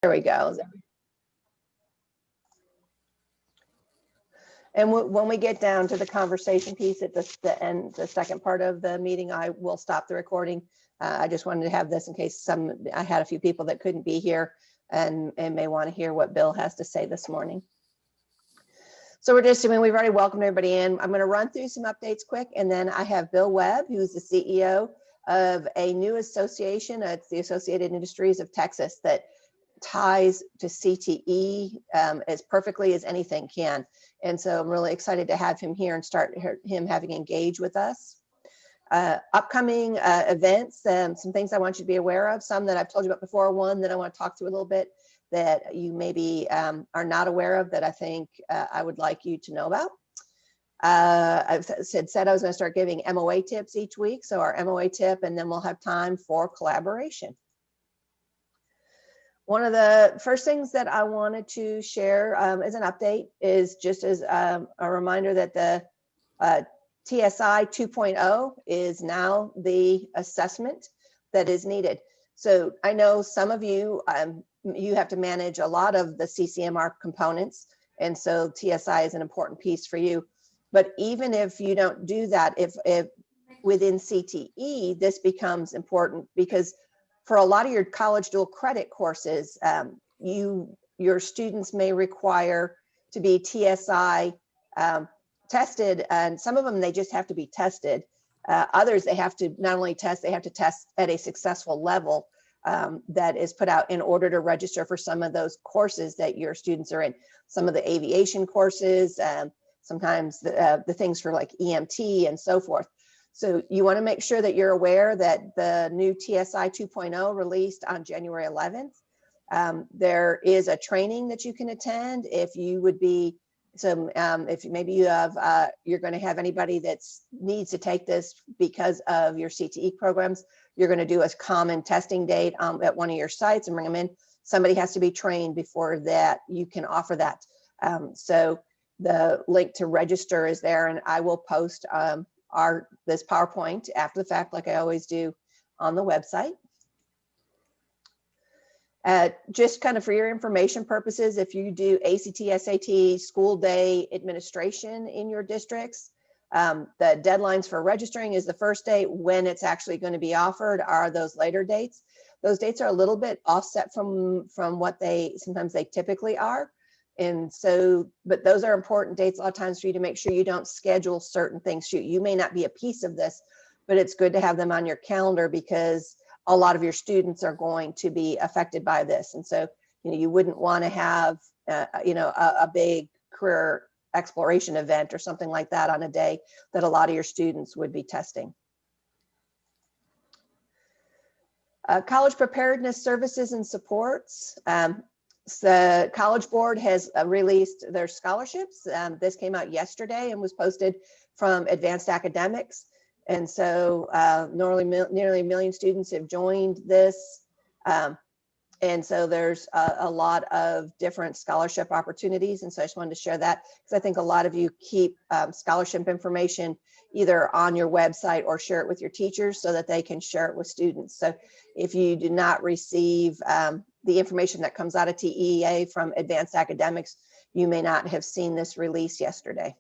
There we go. And when we get down to the conversation piece at the end, the second part of the meeting, I will stop the recording. I just wanted to have this in case I had a few people that couldn't be here and may want to hear what Bill has to say this morning. So we've already welcomed everybody in. I'm going to run through some updates quick, and then I have Bill Webb, who's the CEO of a new association. It's the Associated Industries of Texas that ties to CTE as perfectly as anything can. And so I'm really excited to have him here and start him having engaged with us. Upcoming events, some things I want you to be aware of, some that I've told you about before, one that I want to talk through a little bit that you maybe are not aware of that I think I would like you to know about. I've said I was going to start giving MOA tips each week. So our MOA tip, and then we'll have time for collaboration. One of the first things that I wanted to share as an update is just as a reminder that the TSI 2.0 is now the assessment that is needed. So I know some of you, you have to manage a lot of the CCMR components. And so TSI is an important piece for you. But even if you don't do that, if within CTE, this becomes important because for a lot of your college dual credit courses, your students may require to be TSI tested, and some of them they just have to be tested. Others they have to not only test, they have to test at a successful level that is put out in order to register for some of those courses that your students are in. Some of the aviation courses, sometimes the things for like EMT and so forth. So you want to make sure that you're aware that the new TSI 2.0 released on January 11th. There is a training that you can attend if you would be if maybe you have you're going to have anybody that needs to take this because of your CTE programs. You're going to do a common testing date at one of your sites and bring them in. Somebody has to be trained before that you can offer that. So the link to register is there, and I will post this PowerPoint after the fact, like I always do, on the website. Just kind of for your information purposes, if you do ACT, SAT, school day administration in your districts, the deadlines for registering is the first day. When it's actually going to be offered are those later dates. Those dates are a little bit offset from what sometimes they typically are. And so, but those are important dates a lot of times for you to make sure you don't schedule certain things. You may not be a piece of this, but it's good to have them on your calendar because a lot of your students are going to be affected by this. And so, you wouldn't want to have, a big career exploration event or something like that on a day that a lot of your students would be testing. College preparedness services and supports. The College Board has released their scholarships. This came out yesterday and was posted from Advanced Academics. And so nearly 1 million students have joined this. And so there's a lot of different scholarship opportunities. And so I just wanted to share that because I think a lot of you keep scholarship information either on your website or share it with your teachers so that they can share it with students. So if you do not receive the information that comes out of TEA from Advanced Academics, you may not have seen this release yesterday.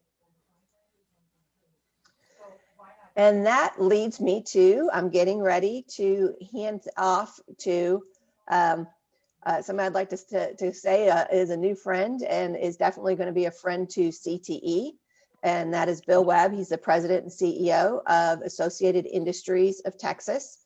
And that leads me to, I'm getting ready to hand off to somebody I'd like to say is a new friend and is definitely going to be a friend to CTE. And that is Bill Webb. He's the president and CEO of Associated Industries of Texas.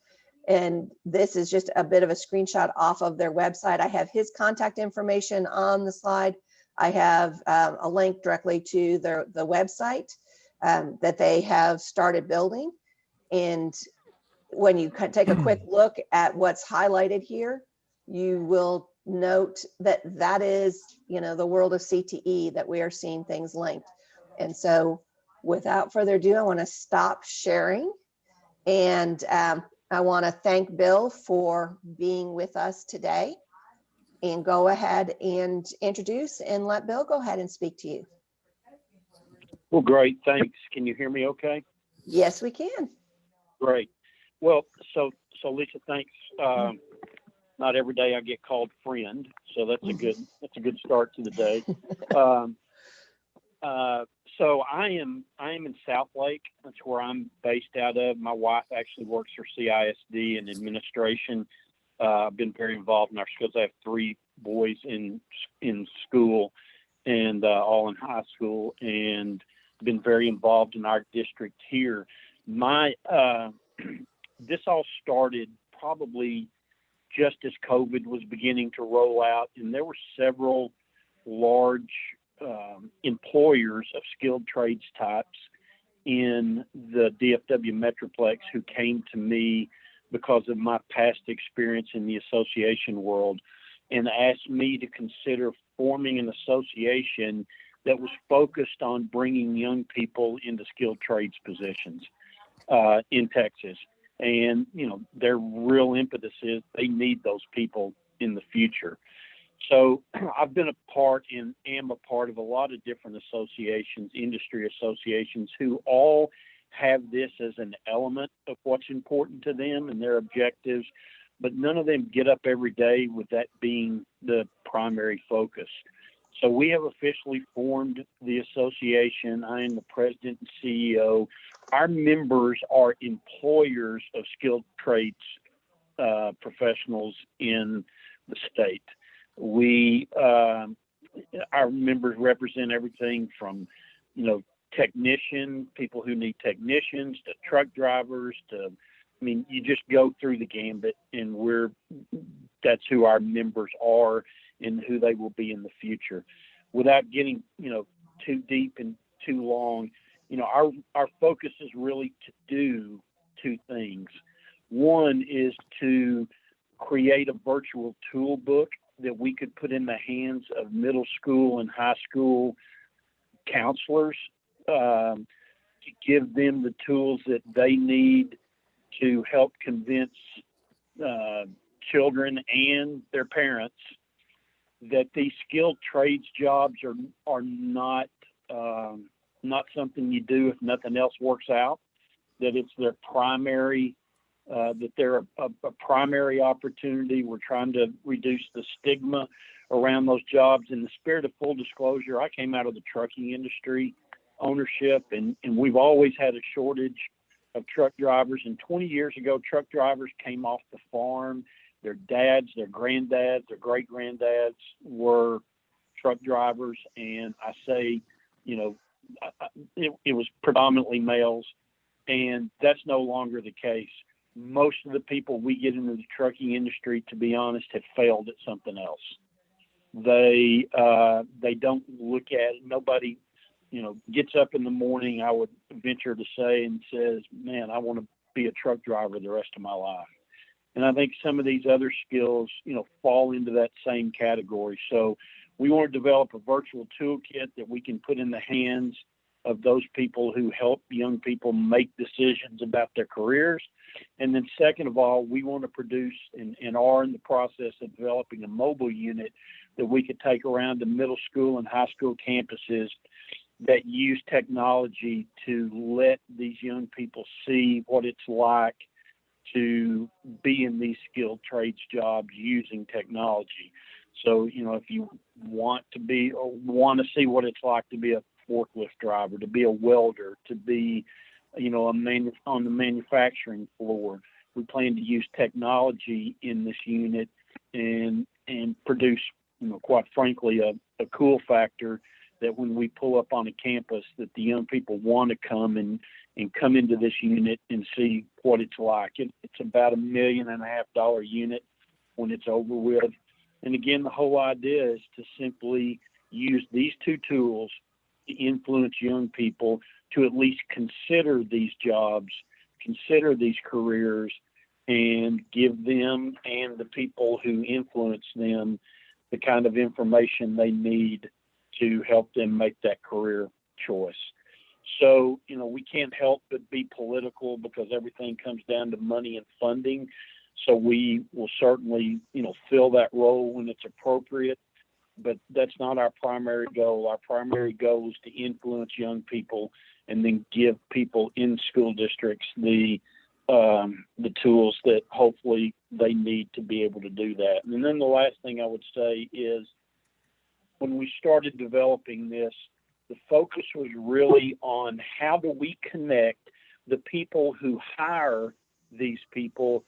And this is just a bit of a screenshot off of their website. I have his contact information on the slide. I have a link directly to the website that they have started building. And when you take a quick look at what's highlighted here, you will note that that is, the world of CTE that we are seeing things linked. And so without further ado, I want to stop sharing. And I want to thank Bill for being with us today and go ahead and introduce and let Bill go ahead and speak to you. Well, great. Thanks. Can you hear me okay? Yes, we can. Great. Well, so Lisa, thanks. Not every day I get called friend, so that's a good start to the day. So I am in South Lake. That's where I'm based out of. My wife actually works for CISD in administration. I've been very involved in our schools. I have 3 boys in school, and all in high school, and been very involved in our district here. This all started probably just as COVID was beginning to roll out, and there were several large employers of skilled trades types in the DFW Metroplex who came to me because of my past experience in the association world and asked me to consider forming an association that was focused on bringing young people into skilled trades positions in Texas. And, their real impetus is they need those people in the future. So I've been a part and am a part of a lot of different associations, industry associations, who all have this as an element of what's important to them and their objectives, but none of them get up every day with that being the primary focus. So we have officially formed the association. I am the president and CEO. Our members are employers of skilled trades professionals in the state. Our members represent everything from, people who need technicians to truck drivers you just go through the gambit, and that's who our members are and who they will be in the future. Without getting, too deep and too long, our focus is really to do 2 things. One is to create a virtual tool book that we could put in the hands of middle school and high school counselors to give them the tools that they need to help convince children and their parents that these skilled trades jobs are not something you do if nothing else works out, that it's their primary, that they're a primary opportunity. We're trying to reduce the stigma around those jobs. In the spirit of full disclosure, I came out of the trucking industry ownership, and we've always had a shortage of truck drivers. And 20 years ago, truck drivers came off the farm. Their dads, their granddads, their great-granddads were truck drivers. And I say, it was predominantly males, and that's no longer the case. Most of the people we get into the trucking industry, to be honest, have failed at something else. They don't look at it. Nobody, gets up in the morning, I would venture to say, and says, man, I want to be a truck driver the rest of my life. And I think some of these other skills, fall into that same category. So we want to develop a virtual toolkit that we can put in the hands of those people who help young people make decisions about their careers. And then second of all, we want to produce and are in the process of developing a mobile unit that we could take around to middle school and high school campuses that use technology to let these young people see what it's like to be in these skilled trades jobs using technology. So, if you want to be or want to see what it's like to be a forklift driver, to be a welder, to be, on the manufacturing floor, we plan to use technology in this unit and produce, quite frankly, a cool factor that when we pull up on a campus that the young people want to come and come into this unit and see what it's like. It's about $1.5 million unit when it's over with. And again, the whole idea is to simply use these 2 tools to influence young people to at least consider these jobs, consider these careers, and give them and the people who influence them the kind of information they need to help them make that career choice. So, we can't help but be political because everything comes down to money and funding. So we will certainly, fill that role when it's appropriate, but that's not our primary goal. Our primary goal is to influence young people and then give people in school districts the the tools that hopefully they need to be able to do that. And then the last thing I would say is, when we started developing this, the focus was really on how do we connect the people who hire these people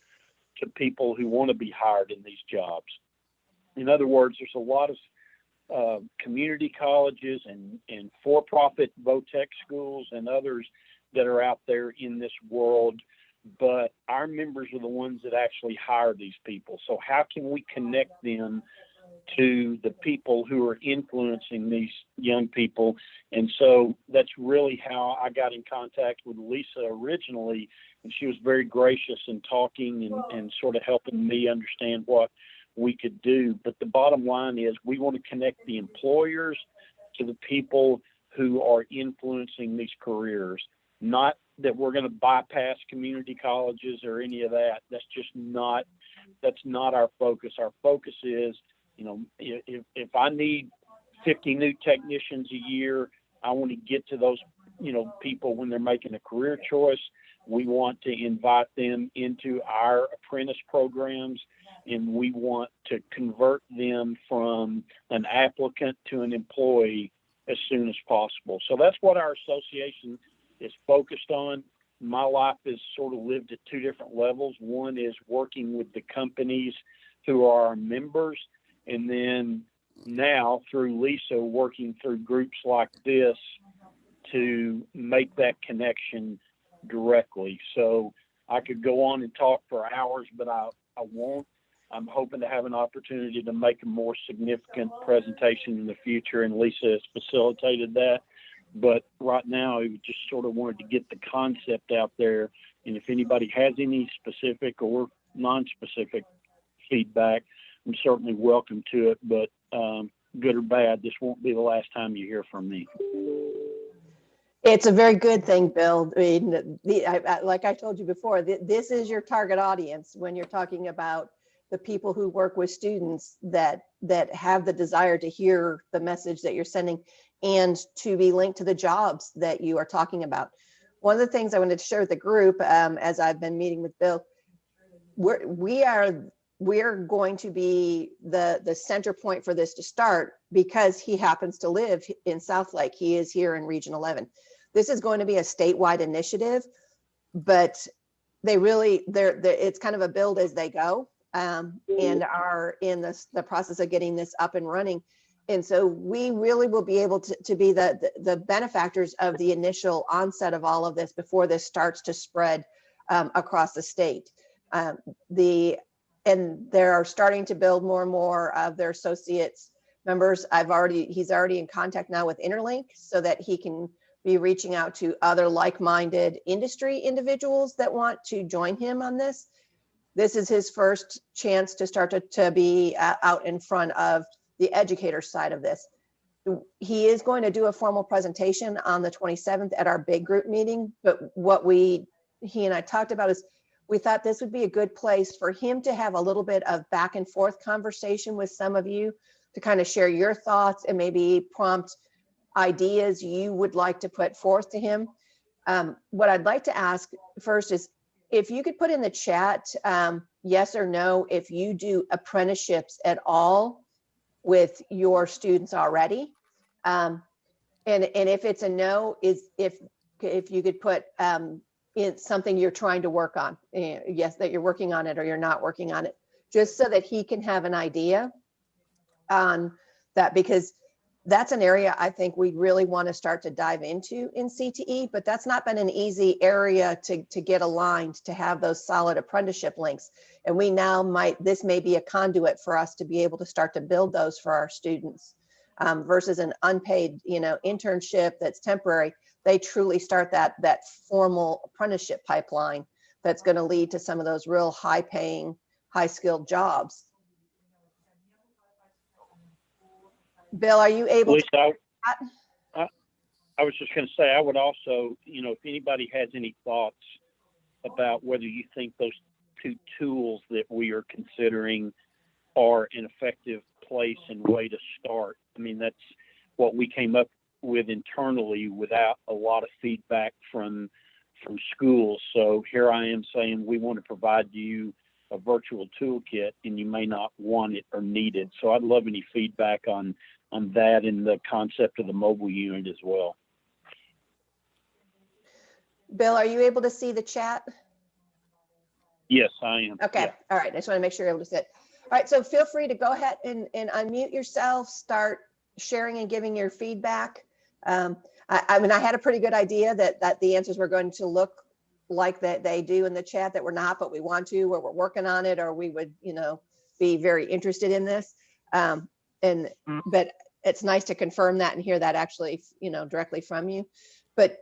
to people who want to be hired in these jobs. In other words, there's a lot of community colleges and for-profit vo-tech schools and others that are out there in this world, but our members are the ones that actually hire these people. So how can we connect them to the people who are influencing these young people? And so that's really how I got in contact with Lisa originally, and she was very gracious in talking and sort of helping me understand what we could do. But the bottom line is, we want to connect the employers to the people who are influencing these careers. Not that we're going to bypass community colleges or any of that. That's not our focus. Our focus is, if I need 50 new technicians a year, I want to get to those, people when they're making a career choice. We want to invite them into our apprentice programs, and we want to convert them from an applicant to an employee as soon as possible. So that's what our association is focused on. My life is sort of lived at two different levels. One is working with the companies who are our members, and then now through Lisa, working through groups like this to make that connection directly. So I could go on and talk for hours, but I won't. I'm hoping to have an opportunity to make a more significant presentation in the future, and Lisa has facilitated that. But right now, I just sort of wanted to get the concept out there. And if anybody has any specific or non-specific feedback, I'm certainly welcome to it. But good or bad, this won't be the last time you hear from me. It's a very good thing, Bill. I mean, like I told you before, this is your target audience when you're talking about the people who work with students that have the desire to hear the message that you're sending and to be linked to the jobs that you are talking about. One of the things I wanted to share with the group, as I've been meeting with Bill, we're going to be the center point for this to start, because he happens to live in Southlake. He is here in Region 11. This is going to be a statewide initiative, but it's kind of a build as they go, and are in the process of getting this up and running. And so we really will be able to be the benefactors of the initial onset of all of this before this starts to spread across the state. And they're starting to build more and more of their associates members. He's already in contact now with Interlink, so that he can be reaching out to other like-minded industry individuals that want to join him on this. This is his first chance to start to be out in front of the educator side of this. He is going to do a formal presentation on the 27th at our big group meeting, but what he and I talked about is, we thought this would be a good place for him to have a little bit of back and forth conversation with some of you, to kind of share your thoughts and maybe prompt ideas you would like to put forth to him. What I'd like to ask first is, if you could put in the chat, yes or no, if you do apprenticeships at all with your students already. And if it's a no, is if you could put it's something you're trying to work on. Yes, that you're working on it, or you're not working on it, just so that he can have an idea on that, because that's an area I think we really want to start to dive into in CTE, but that's not been an easy area to get aligned, to have those solid apprenticeship links. And we now this may be a conduit for us to be able to start to build those for our students, versus an unpaid, internship that's temporary. They truly start that formal apprenticeship pipeline that's going to lead to some of those real high-paying, high-skilled jobs. Bill, are you able Lisa, to? I was just going to say, I would also, if anybody has any thoughts about whether you think those two tools that we are considering are an effective place and way to start. I mean, that's what we came up with internally without a lot of feedback from from schools. So here I am saying we want to provide you a virtual toolkit, and you may not want it or need it. So I'd love any feedback on that and the concept of the mobile unit as well. Bill, are you able to see the chat? Yes, I am. Okay. Yeah. All right. I just want to make sure you're able to see it. All right. So feel free to go ahead and unmute yourself, start sharing and giving your feedback. I mean, I had a pretty good idea that the answers were going to look like that they do in the chat, that we're not, but we want to, or we're working on it, or we would, be very interested in this. But it's nice to confirm that and hear that actually, directly from you. But,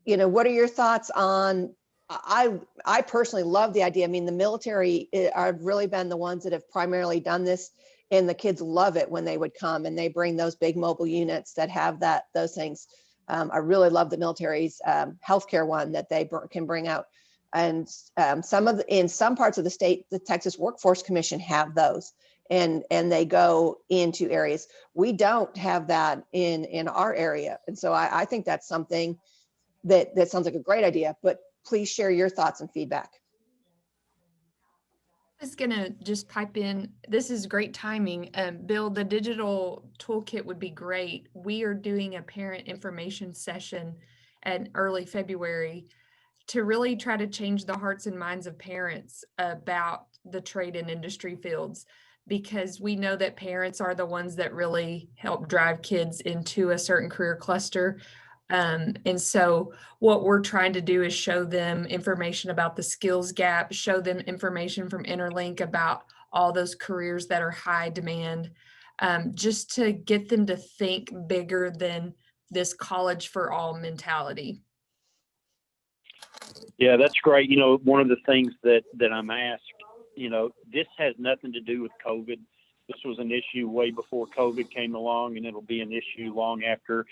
what are your thoughts on, I personally love the idea. I mean, the military have really been the ones that have primarily done this, and the kids love it when they would come and they bring those big mobile units that have those things. I really love the military's healthcare one that they can bring out. And in some parts of the state, the Texas Workforce Commission have those, and they go into areas. We don't have that in our area. And so I think that's something that sounds like a great idea, but please share your thoughts and feedback. I was gonna just pipe in. This is great timing. Bill, the digital toolkit would be great. We are doing a parent information session in early February to really try to change the hearts and minds of parents about the trade and industry fields, because we know that parents are the ones that really help drive kids into a certain career cluster. And so what we're trying to do is show them information about the skills gap, show them information from Interlink about all those careers that are high demand, just to get them to think bigger than this college for all mentality. Yeah, that's great. One of the things that I'm asked, this has nothing to do with COVID. This was an issue way before COVID came along, and it'll be an issue long after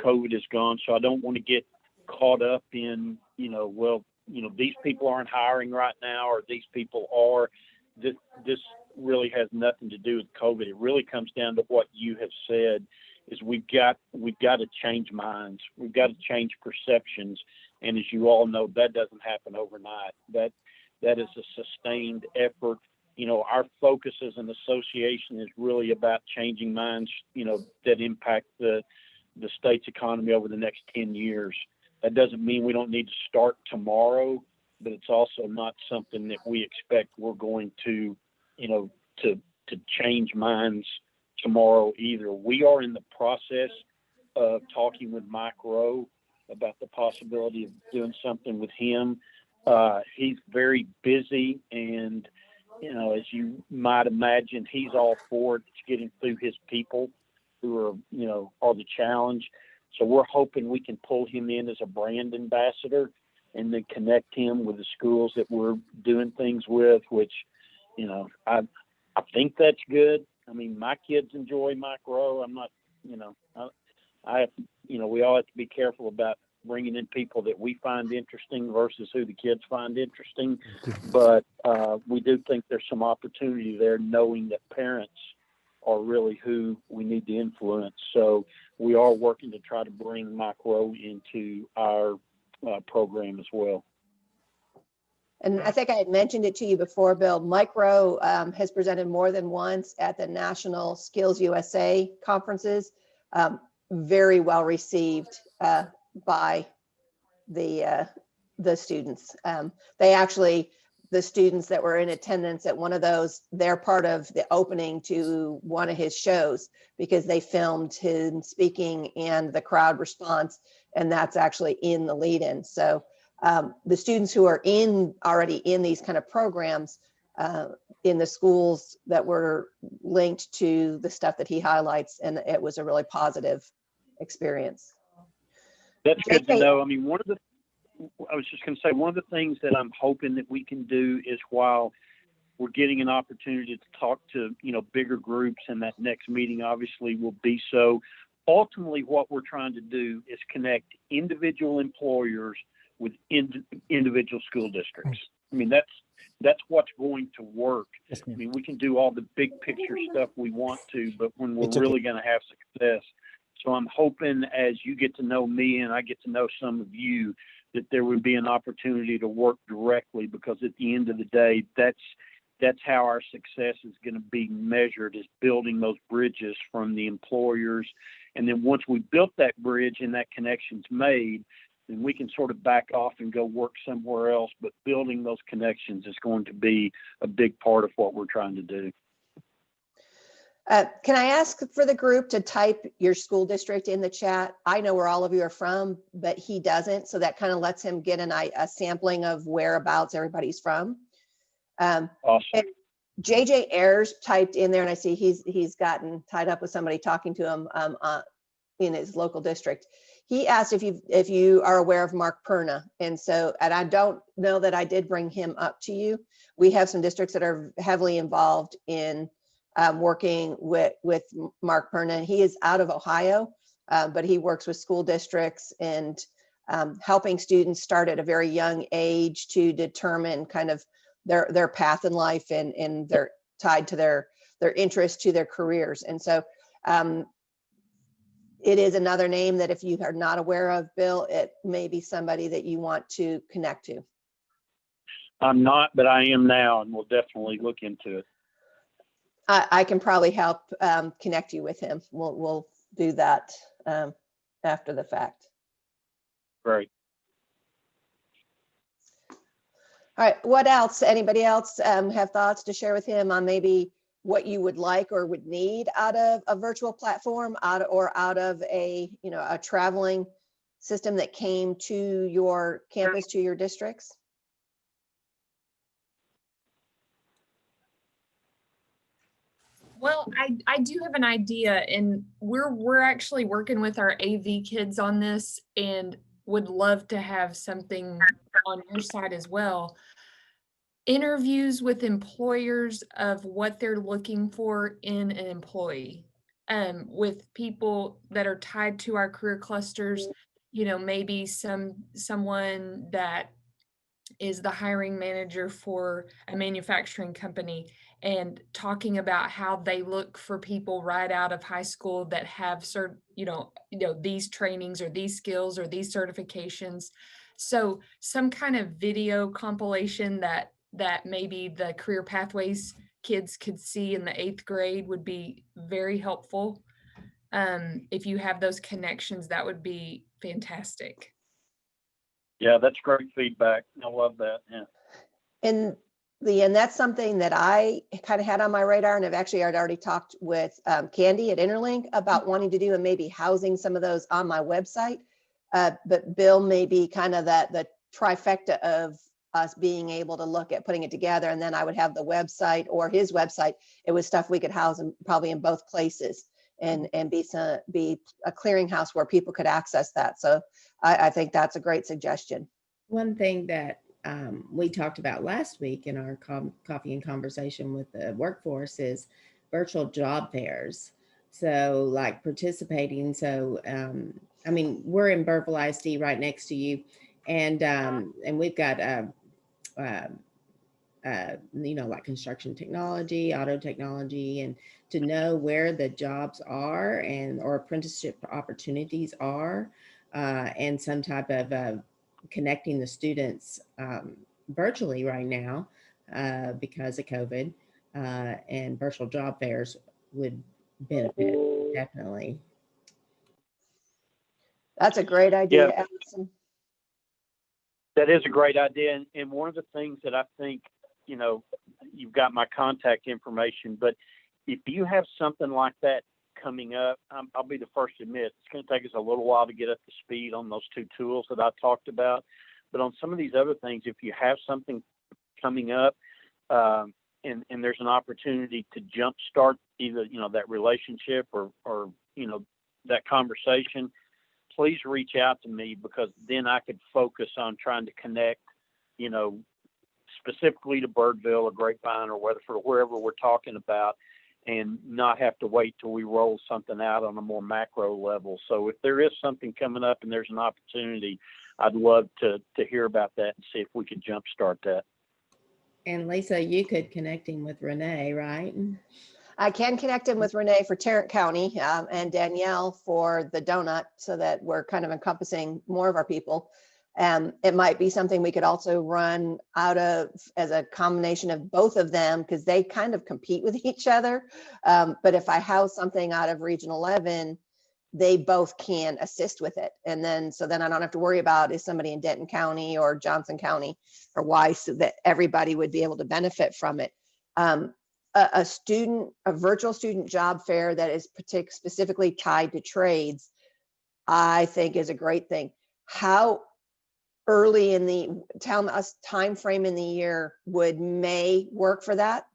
COVID is gone. So I don't want to get caught up in, these people aren't hiring right now, or these people are. This really has nothing to do with COVID. It really comes down to what you have said, is we've got to change minds. We've got to change perceptions. And as you all know, that doesn't happen overnight. That is a sustained effort. Our focus as an association is really about changing minds, that impact the state's economy over the next 10 years. That doesn't mean we don't need to start tomorrow, but it's also not something that we expect we're going to, to change minds tomorrow either. We are in the process of talking with Mike Rowe about the possibility of doing something with him. He's very busy, and, as you might imagine, he's all for it. It's getting through his people who are the challenge. So we're hoping we can pull him in as a brand ambassador and then connect him with the schools that we're doing things with, which, I think that's good. I mean, my kids enjoy Mike Rowe. I'm not, we all have to be careful about bringing in people that we find interesting versus who the kids find interesting. But we do think there's some opportunity there, knowing that parents are really who we need to influence. So we are working to try to bring Mike Rowe into our program as well. And I think I had mentioned it to you before, Bill. Mike Rowe has presented more than once at the National Skills USA conferences. Very well received by the students. The students that were in attendance at one of those, they're part of the opening to one of his shows, because they filmed him speaking and the crowd response, and that's actually in the lead-in. So the students who are already in these kind of programs in the schools that were linked to the stuff that he highlights, and it was a really positive experience. That's good to know. I mean, I was just going to say, one of the things that I'm hoping that we can do is, while we're getting an opportunity to talk to, bigger groups, and that next meeting obviously will be so, ultimately what we're trying to do is connect individual employers with individual school districts. I mean, that's what's going to work. Yes, I mean, we can do all the big picture stuff we want to, but when we're really going to have success. So I'm hoping, as you get to know me and I get to know some of you, that there would be an opportunity to work directly, because at the end of the day, that's how our success is going to be measured, is building those bridges from the employers. And then once we built that bridge and that connection's made, then we can sort of back off and go work somewhere else. But building those connections is going to be a big part of what we're trying to do. Can I ask for the group to type your school district in the chat? I know where all of you are from, but he doesn't. So that kind of lets him get a sampling of whereabouts everybody's from. Awesome. JJ Ayers typed in there, and I see he's gotten tied up with somebody talking to him in his local district. He asked if you are aware of Mark Perna, and I don't know that I did bring him up to you. We have some districts that are heavily involved in working with Mark Perna. He is out of Ohio, but he works with school districts and helping students start at a very young age to determine kind of their path in life, and they're tied to their interest to their careers. And so it is another name that if you are not aware of, Bill, it may be somebody that you want to connect to. I'm not, but I am now, and we'll definitely look into it. I can probably help connect you with him. We'll do that after the fact. Great. All right, what else? Anybody else have thoughts to share with him on maybe what you would like or would need out of a virtual platform, out of a traveling system that came to your campus, to your districts? Well, I do have an idea, and we're actually working with our AV kids on this, and would love to have something on your side as well. Interviews with employers of what they're looking for in an employee, with people that are tied to our career clusters, maybe someone that is the hiring manager for a manufacturing company, and talking about how they look for people right out of high school that have these trainings or these skills or these certifications. So some kind of video compilation that maybe the career pathways kids could see in the 8th grade would be very helpful. If you have those connections, that would be fantastic. Yeah, that's great feedback. I love that. Yeah. And that's something that I kind of had on my radar, and I'd already talked with Candy at Interlink about wanting to do, and maybe housing some of those on my website. But Bill may be kind of the trifecta of us being able to look at putting it together, and then I would have the website or his website. It was stuff we could house probably in both places, and be a clearinghouse where people could access that. So I think that's a great suggestion. One thing that we talked about last week in our coffee and conversation with the workforce is virtual job fairs. So like participating. So, I mean, we're in Burville ISD right next to you, and we've got, like construction technology, auto technology, and to know where the jobs are or apprenticeship opportunities are, and some type of connecting the students virtually right now because of COVID, and virtual job fairs would benefit definitely. That's a great idea, Yeah. Allison. That is a great idea. And one of the things that I think, you've got my contact information, but if you have something like that coming up, I'll be the first to admit it's going to take us a little while to get up to speed on those 2 tools that I talked about. But on some of these other things, if you have something coming up, and there's an opportunity to jumpstart either, that relationship or that conversation, please reach out to me, because then I could focus on trying to connect, specifically to Birdville or Grapevine or Weatherford or wherever we're talking about, and not have to wait till we roll something out on a more macro level. So if there is something coming up and there's an opportunity, I'd love to hear about that and see if we could jumpstart that. And Lisa, you could connect him with Renee, right? I can connect him with Renee for Tarrant County, and Danielle for the donut, so that we're kind of encompassing more of our people. It might be something we could also run out of as a combination of both of them, because they kind of compete with each other. But if I house something out of Region 11, they both can assist with it. And then, so then I don't have to worry about is somebody in Denton County or Johnson County or Weiss, so that everybody would be able to benefit from it. A virtual student job fair that is specifically tied to trades, I think is a great thing. How early in the, tell us time frame in the year, would May work for that?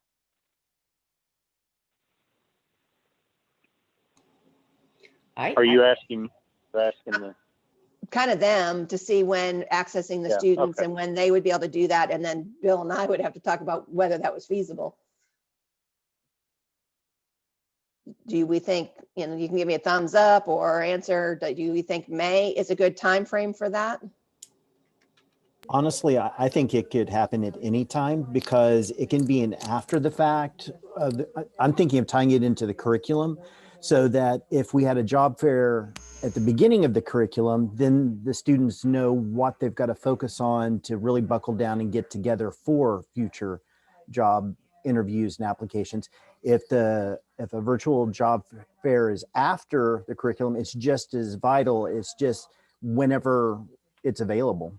Are you asking the? Kind of them to see when accessing the Yeah, students okay. and when they would be able to do that. And then Bill and I would have to talk about whether that was feasible. Do we think, you can give me a thumbs up or answer, do we think May is a good time frame for that? Honestly, I think it could happen at any time because it can be an after the fact. I'm thinking of tying it into the curriculum so that if we had a job fair at the beginning of the curriculum, then the students know what they've got to focus on to really buckle down and get together for future job interviews and applications. If a virtual job fair is after the curriculum, it's just as vital. It's just whenever it's available.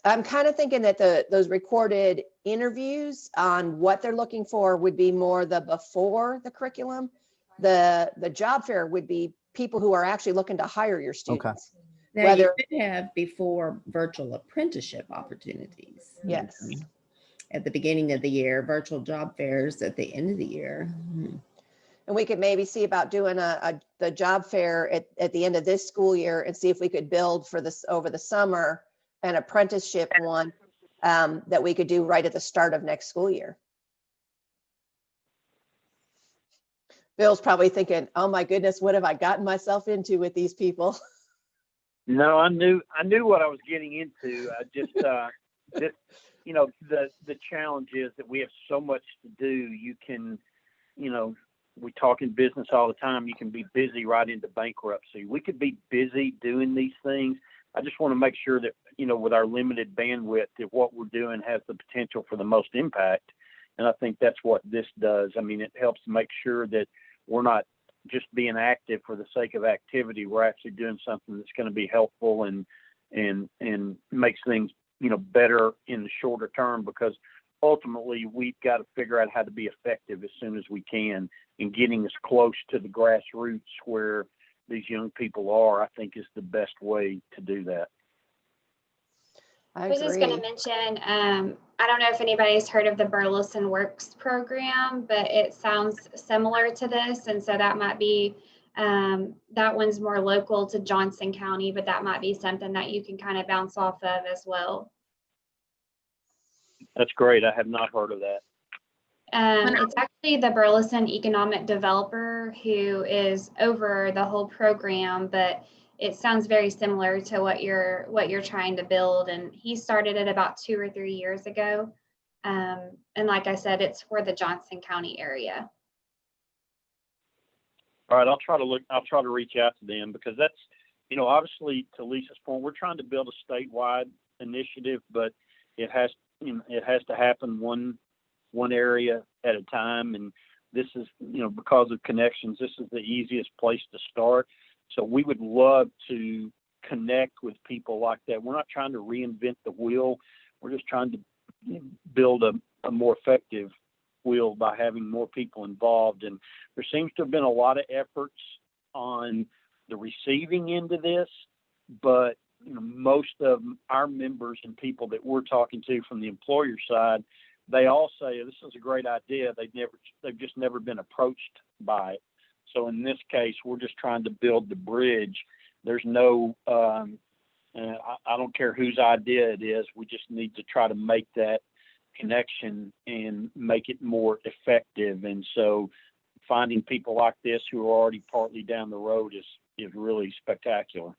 I'm kind of thinking that those recorded interviews on what they're looking for would be more the before the curriculum. The job fair would be people who are actually looking to hire your students. Now, Whether, you could have before virtual apprenticeship opportunities. yes. At the beginning of the year, virtual job fairs at the end of the year. And we could maybe see about doing the job fair at the end of this school year and see if we could build for this over the summer, an apprenticeship one that we could do right at the start of next school year. Bill's probably thinking, oh my goodness, what have I gotten myself into with these people? No, I knew what I was getting into. I just, the challenge is that we have so much to do. You can, we talk in business all the time. You can be busy right into bankruptcy. We could be busy doing these things. I just want to make sure that, with our limited bandwidth, that what we're doing has the potential for the most impact. And I think that's what this does. I mean, it helps make sure that we're not just being active for the sake of activity. We're actually doing something that's going to be helpful and makes things, better in the shorter term, because ultimately we've got to figure out how to be effective as soon as we can, and getting as close to the grassroots where these young people are, I think, is the best way to do that. I was just going to mention, I don't know if anybody's heard of the Burleson Works program, but it sounds similar to this. And so that might be, that one's more local to Johnson County, but that might be something that you can kind of bounce off of as well. That's great. I have not heard of that. It's actually the Burleson economic developer who is over the whole program, but it sounds very similar to what you're trying to build. And he started it about 2 or 3 years ago. And like I said, it's for the Johnson County area. All right, I'll try to reach out to them, because that's, obviously, to Lisa's point, we're trying to build a statewide initiative, but it has to happen one area at a time. And this is, because of connections, this is the easiest place to start. So we would love to connect with people like that. We're not trying to reinvent the wheel. We're just trying to build a more effective wheel by having more people involved. And there seems to have been a lot of efforts on the receiving end of this, but most of our members and people that we're talking to from the employer side, they all say this is a great idea. They've just never been approached by it. So in this case, we're just trying to build the bridge. There's no, I don't care whose idea it is. We just need to try to make that connection and make it more effective. And so finding people like this who are already partly down the road is really spectacular.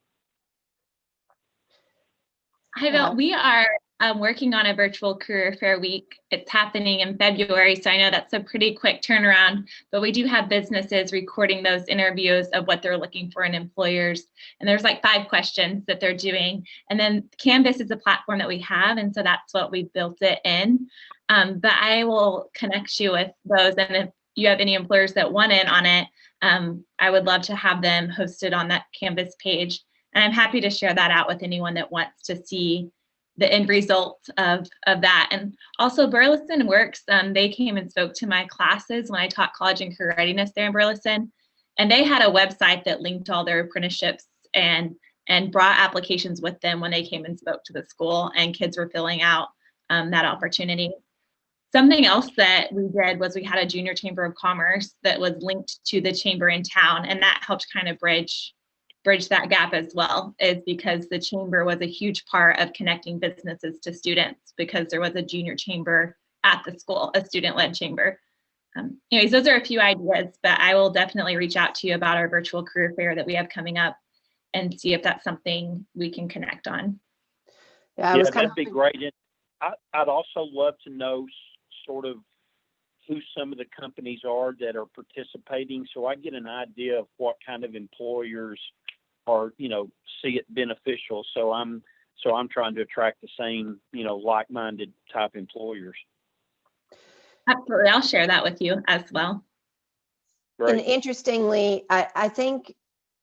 Hi, Bill. We are I'm working on a virtual career fair week. It's happening in February, so I know that's a pretty quick turnaround, but we do have businesses recording those interviews of what they're looking for in employers. And there's like 5 questions that they're doing. And then Canvas is a platform that we have, and so that's what we built it in. But I will connect you with those. And if you have any employers that want in on it, I would love to have them hosted on that Canvas page. And I'm happy to share that out with anyone that wants to see the end result of that. And also Burleson Works, they came and spoke to my classes when I taught college and career readiness there in Burleson. And they had a website that linked all their apprenticeships and brought applications with them when they came and spoke to the school, and kids were filling out that opportunity. Something else that we did was we had a junior chamber of commerce that was linked to the chamber in town, and that helped kind of bridge that gap as well, is because the chamber was a huge part of connecting businesses to students, because there was a junior chamber at the school, a student-led chamber. Anyways, those are a few ideas, but I will definitely reach out to you about our virtual career fair that we have coming up and see if that's something we can connect on. Yeah, that'd be great. And I'd also love to know sort of who some of the companies are that are participating, so I get an idea of what kind of employers are, see it beneficial. So I'm trying to attract the same, like-minded type employers. Absolutely, I'll share that with you as well. Great. And interestingly, I think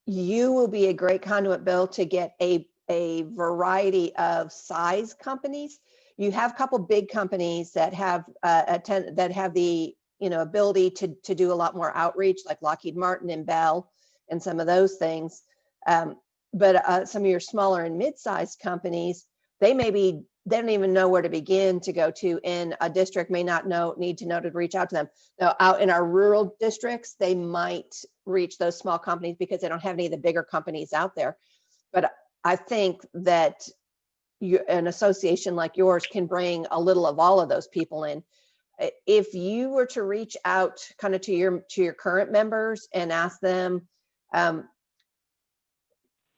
you will be a great conduit, Bill, to get a variety of size companies. You have a couple big companies that have the ability to do a lot more outreach, like Lockheed Martin and Bell and some of those things. But some of your smaller and mid-sized companies, they don't even know where to begin to go to, and a district may not need to know to reach out to them. Now, out in our rural districts, they might reach those small companies because they don't have any of the bigger companies out there. But I think that an association like yours can bring a little of all of those people in. If you were to reach out kind of to your current members and ask them,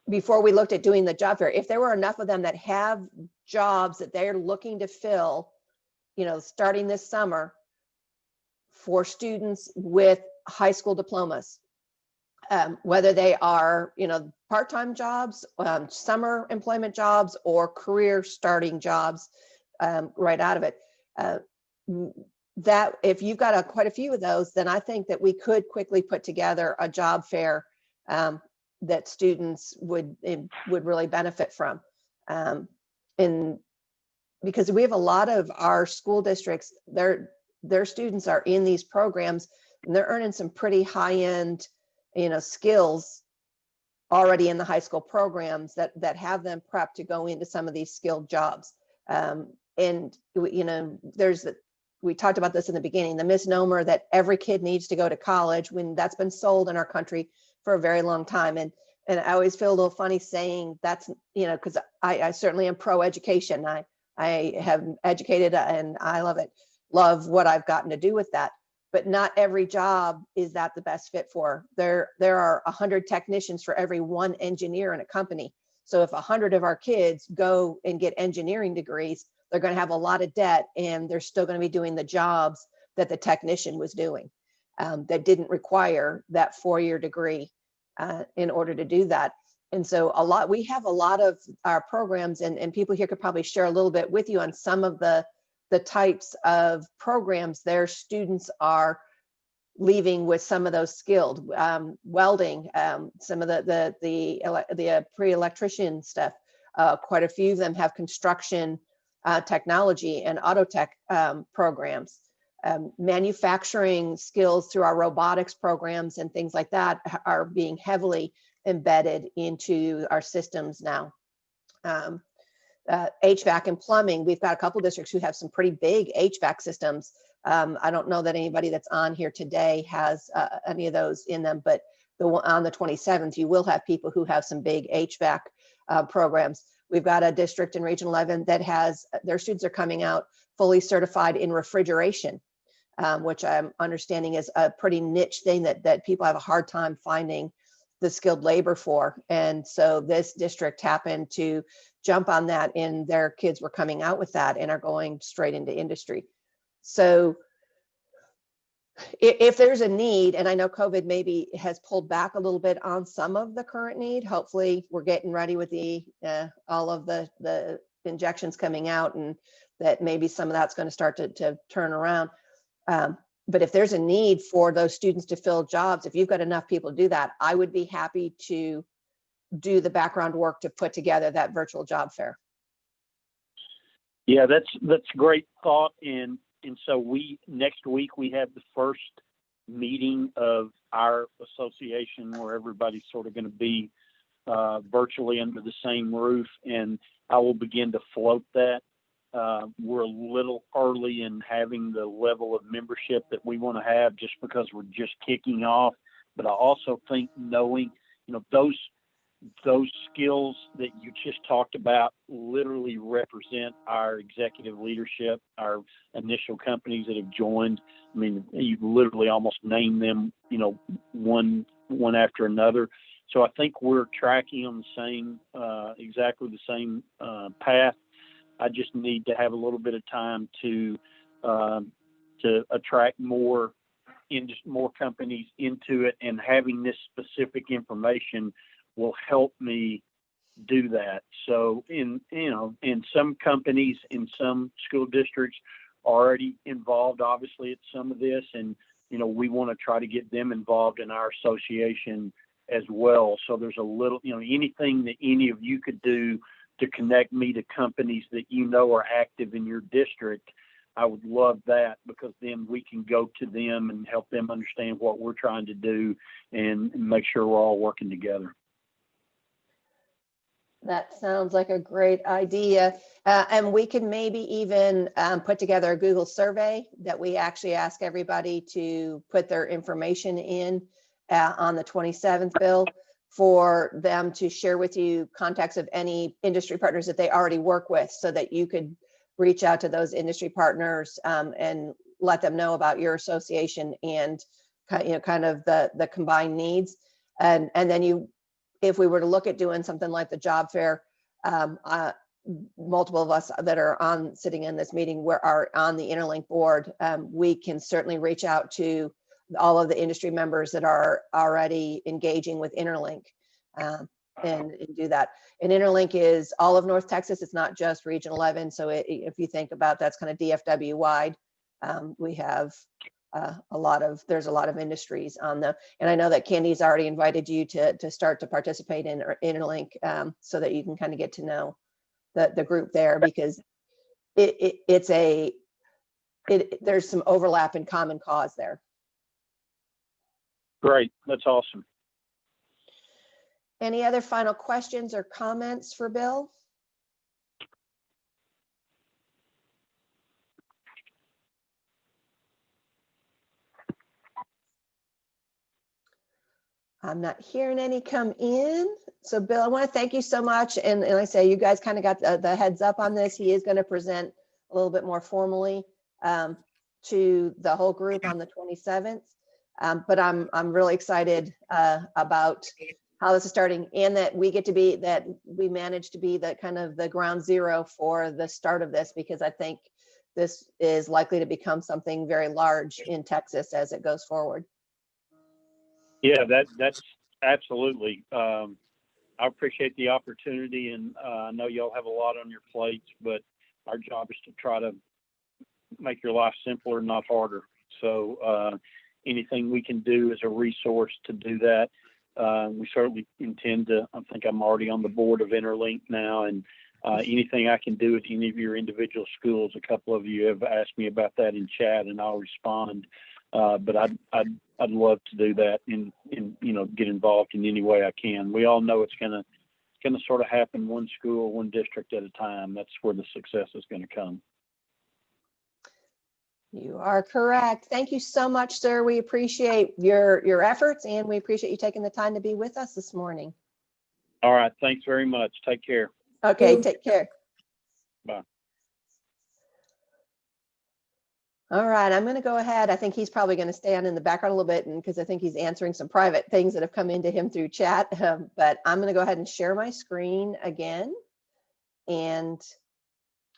before we looked at doing the job fair, if there were enough of them that have jobs that they're looking to fill, starting this summer, for students with high school diplomas, whether they are, part-time jobs, summer employment jobs, or career starting jobs right out of it. That if you've got quite a few of those, then I think that we could quickly put together a job fair that students would really benefit from. And because we have a lot of our school districts, their students are in these programs and they're earning some pretty high-end, skills already in the high school programs that have them prepped to go into some of these skilled jobs. And we talked about this in the beginning, the misnomer that every kid needs to go to college, when that's been sold in our country for a very long time. And I always feel a little funny saying that's, because I certainly am pro-education. I have educated and I love what I've gotten to do with that. But not every job is that the best fit for. There are 100 technicians for every 1 engineer in a company. So if 100 of our kids go and get engineering degrees, they're going to have a lot of debt, and they're still going to be doing the jobs that the technician was doing that didn't require that 4-year degree in order to do that. And so we have a lot of our programs, and people here could probably share a little bit with you on some of the types of programs their students are leaving with, some of those skilled welding, some of the pre-electrician stuff. Quite a few of them have construction technology and auto tech programs. Manufacturing skills through our robotics programs and things like that are being heavily embedded into our systems now. HVAC and plumbing, we've got a couple districts who have some pretty big HVAC systems. I don't know that anybody that's on here today has any of those in them, but on the 27th, you will have people who have some big HVAC programs. We've got a district in Region 11 that has, their students are coming out fully certified in refrigeration, which I'm understanding is a pretty niche thing that people have a hard time finding the skilled labor for. And so this district happened to jump on that, and their kids were coming out with that and are going straight into industry. So if there's a need, and I know COVID maybe has pulled back a little bit on some of the current need, hopefully we're getting ready with the all of the injections coming out, and that maybe some of that's going to start to turn around. But if there's a need for those students to fill jobs, if you've got enough people to do that, I would be happy to do the background work to put together that virtual job fair. Yeah, that's great thought. And so next week we have the first meeting of our association where everybody's sort of going to be virtually under the same roof, and I will begin to float that. We're a little early in having the level of membership that we want to have just because we're just kicking off. But I also think knowing, those skills that you just talked about literally represent our executive leadership, our initial companies that have joined. I mean, you literally almost name them, one after another. So I think we're tracking on the same, exactly the same path. I just need to have a little bit of time to attract more companies into it, and having this specific information will help me do that. So in some companies, in some school districts already involved, obviously, at some of this, and we want to try to get them involved in our association as well. So there's a little, anything that any of you could do to connect me to companies that are active in your district, I would love that, because then we can go to them and help them understand what we're trying to do and make sure we're all working together. That sounds like a great idea. And we can maybe even put together a Google survey that we actually ask everybody to put their information in on the 27th, Bill, for them to share with you contacts of any industry partners that they already work with, so that you could reach out to those industry partners and let them know about your association and kind of the combined needs. And then if we were to look at doing something like the job fair, multiple of us that are sitting in this meeting are on the Interlink board. We can certainly reach out to all of the industry members that are already engaging with Interlink and do that. And Interlink is all of North Texas. It's not just Region 11. So if you think about that's kind of DFW wide, we have there's a lot of industries on the, and I know that Candy's already invited you to start to participate in Interlink so that you can kind of get to know the group there, because there's some overlap in common cause there. Great, that's awesome. Any other final questions or comments for Bill? I'm not hearing any come in. So Bill, I want to thank you so much. And like I say, you guys kind of got the heads up on this. He is going to present a little bit more formally to the whole group on the 27th. But I'm really excited about how this is starting, and that we managed to be the kind of the ground zero for the start of this, because I think this is likely to become something very large in Texas as it goes forward. Yeah, that's absolutely. I appreciate the opportunity, and I know y'all have a lot on your plates, but our job is to try to make your life simpler, not harder. So anything we can do as a resource to do that, we certainly intend to. I think I'm already on the board of Interlink now, and anything I can do with any of your individual schools. A couple of you have asked me about that in chat, and I'll respond. But I'd love to do that and get involved in any way I can. We all know it's gonna sort of happen one school, one district at a time. That's where the success is going to come. You are correct. Thank you so much, sir. We appreciate your efforts, and we appreciate you taking the time to be with us this morning. All right. Thanks very much. Take care. Okay. Take care. Bye. All right, I'm going to go ahead. I think he's probably going to stay on in the background a little bit, and because I think he's answering some private things that have come into him through chat. But I'm going to go ahead and share my screen again. And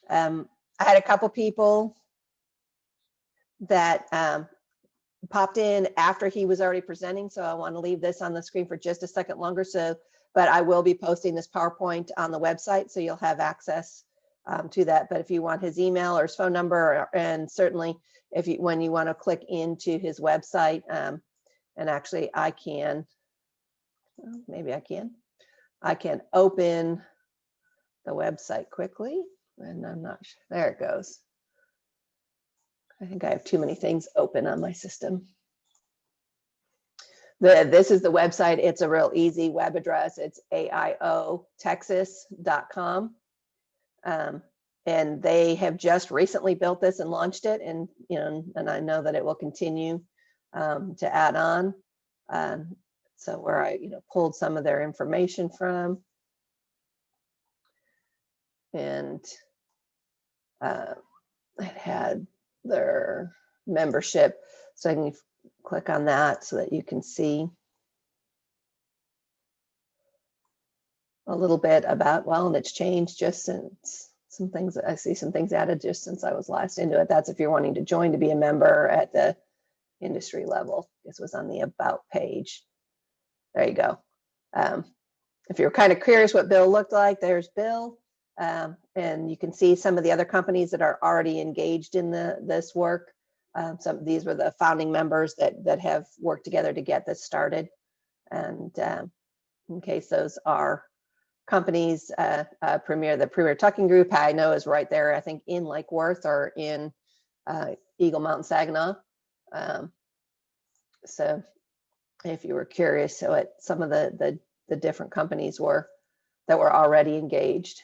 I had a couple people that popped in after he was already presenting, so I want to leave this on the screen for just a second longer. But I will be posting this PowerPoint on the website, so you'll have access to that. But if you want his email or his phone number, and certainly when you want to click into his website, and actually I can, maybe I can open the website quickly, and I'm not sure. There it goes. I think I have too many things open on my system. This is the website. It's a real easy web address. It's aiotexas.com. And they have just recently built this and launched it. And, and I know that it will continue to add on. So where I, pulled some of their information from. And it had their membership. So I can click on that so that you can see a little bit about, well, and it's changed just since some things. I see some things added just since I was last into it. That's if you're wanting to join to be a member at the industry level. This was on the about page. There you go. If you're kind of curious what Bill looked like, there's Bill. And you can see some of the other companies that are already engaged in this work. These were the founding members that have worked together to get this started. And in case those are companies, the Premier Tucking Group, I know is right there, I think in Lake Worth or in Eagle Mountain, Saginaw. So if you were curious what some of the different companies were that were already engaged.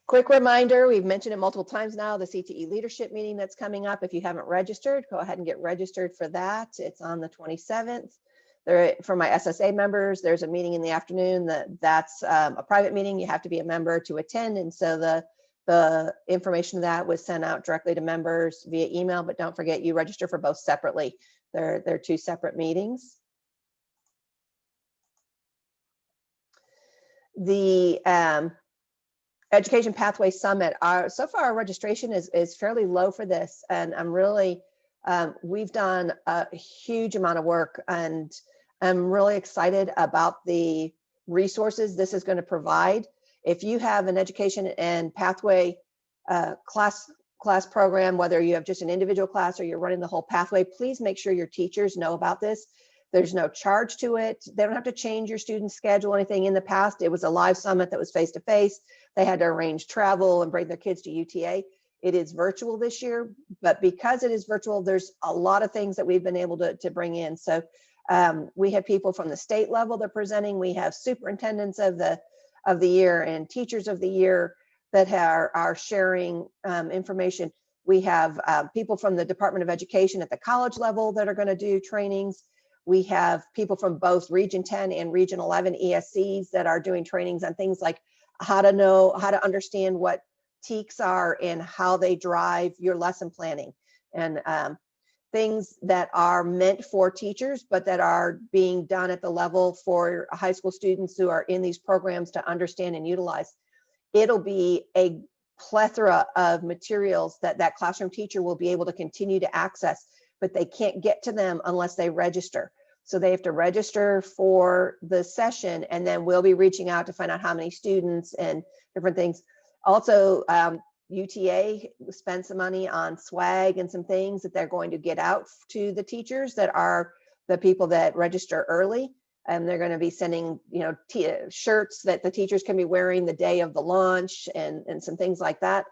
Quick reminder, we've mentioned it multiple times now, the CTE leadership meeting that's coming up. If you haven't registered, go ahead and get registered for that. It's on the 27th. For my SSA members, there's a meeting in the afternoon that's a private meeting. You have to be a member to attend. And so the information of that was sent out directly to members via email, but don't forget you register for both separately. They're two separate meetings. The Education Pathway Summit, so far our registration is fairly low for this, and I'm really, we've done a huge amount of work, and I'm really excited about the resources this is going to provide. If you have an education and pathway class program, whether you have just an individual class or you're running the whole pathway, please make sure your teachers know about this. There's no charge to it. They don't have to change your student schedule or anything. In the past, it was a live summit that was face-to-face. They had to arrange travel and bring their kids to UTA. It is virtual this year, but because it is virtual, there's a lot of things that we've been able to bring in. So we have people from the state level that are presenting. We have superintendents of the year and teachers of the year that are sharing information. We have people from the Department of Education at the college level that are going to do trainings. We have people from both Region 10 and Region 11 ESCs that are doing trainings on things like how to understand what TEKs are and how they drive your lesson planning, and things that are meant for teachers, but that are being done at the level for high school students who are in these programs to understand and utilize. It'll be a plethora of materials that classroom teacher will be able to continue to access, but they can't get to them unless they register. So they have to register for the session, and then we'll be reaching out to find out how many students and different things. Also, UTA spent some money on swag and some things that they're going to get out to the teachers that are the people that register early. And they're going to be sending, shirts that the teachers can be wearing the day of the launch and some things like that.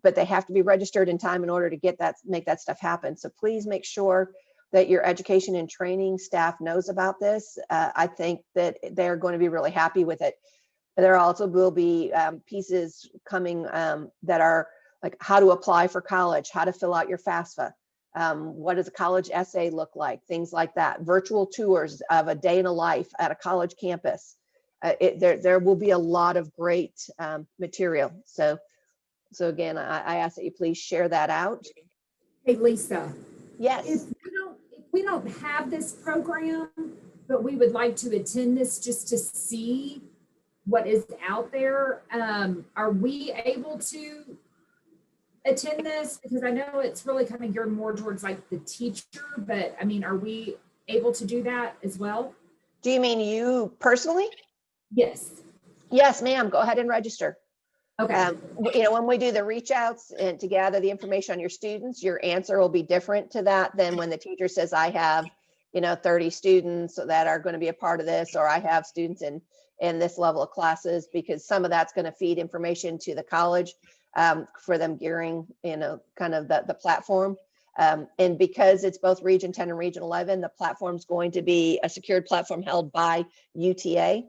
But they have to be registered in time in order to make that stuff happen. So please make sure that your education and training staff knows about this. I think that they're going to be really happy with it. There also will be pieces coming that are like how to apply for college, how to fill out your FAFSA, What does a college essay look like? Things like that. Virtual tours of a day in a life at a college campus. There will be a lot of great material. So again, I ask that you please share that out. Hey, Lisa. Yes. If we don't have this program, but we would like to attend this just to see what is out there, are we able to attend this? Because I know it's really kind of geared more towards like the teacher, but I mean, are we able to do that as well? Do you mean you personally? Yes. Yes, ma'am. Go ahead and register. Okay. When we do the reach outs and to gather the information on your students, your answer will be different to that than when the teacher says, I have, 30 students that are going to be a part of this, or I have students in this level of classes, because some of that's going to feed information to the college for them gearing, kind of the platform. And because it's both Region 10 and Region 11, the platform's going to be a secured platform held by UTA.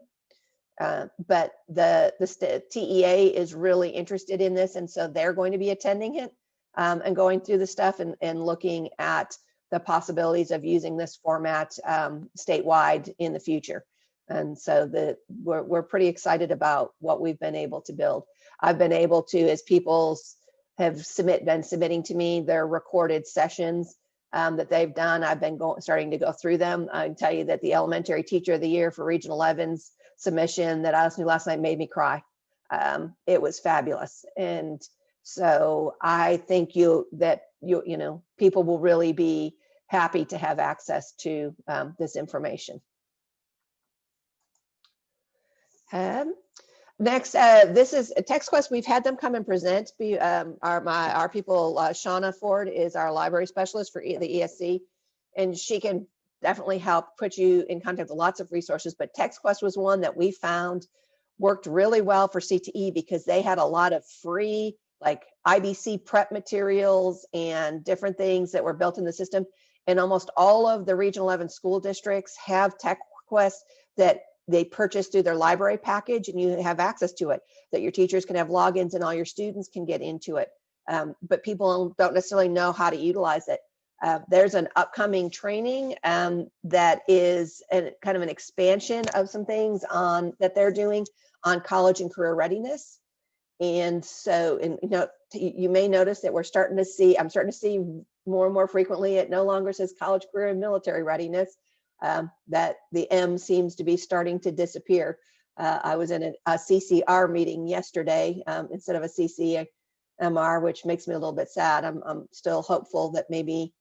But the TEA is really interested in this, and so they're going to be attending it and going through the stuff and looking at the possibilities of using this format statewide in the future. And so we're pretty excited about what we've been able to build. I've been able to, as people have been submitting to me their recorded sessions that they've done, I've been starting to go through them. I can tell you that the Elementary Teacher of the Year for Region 11's submission that I listened to last night made me cry. It was fabulous. And so I think people will really be happy to have access to this information. Next, this is a text quest. We've had them come and present. Our people, Shauna Ford is our library specialist for the ESC, and she can definitely help put you in contact with lots of resources. But TextQuest was one that we found worked really well for CTE because they had a lot of free, like IBC prep materials and different things that were built in the system. And almost all of the Region 11 school districts have TextQuest that they purchase through their library package, and you have access to it, that your teachers can have logins and all your students can get into it. But people don't necessarily know how to utilize it. There's an upcoming training that is kind of an expansion of some things that they're doing on college and career readiness. And so, you may notice that I'm starting to see more and more frequently, it no longer says college, career, and military readiness, that the M seems to be starting to disappear. I was in a CCR meeting yesterday instead of a CCMR, which makes me a little bit sad. I'm still hopeful that maybe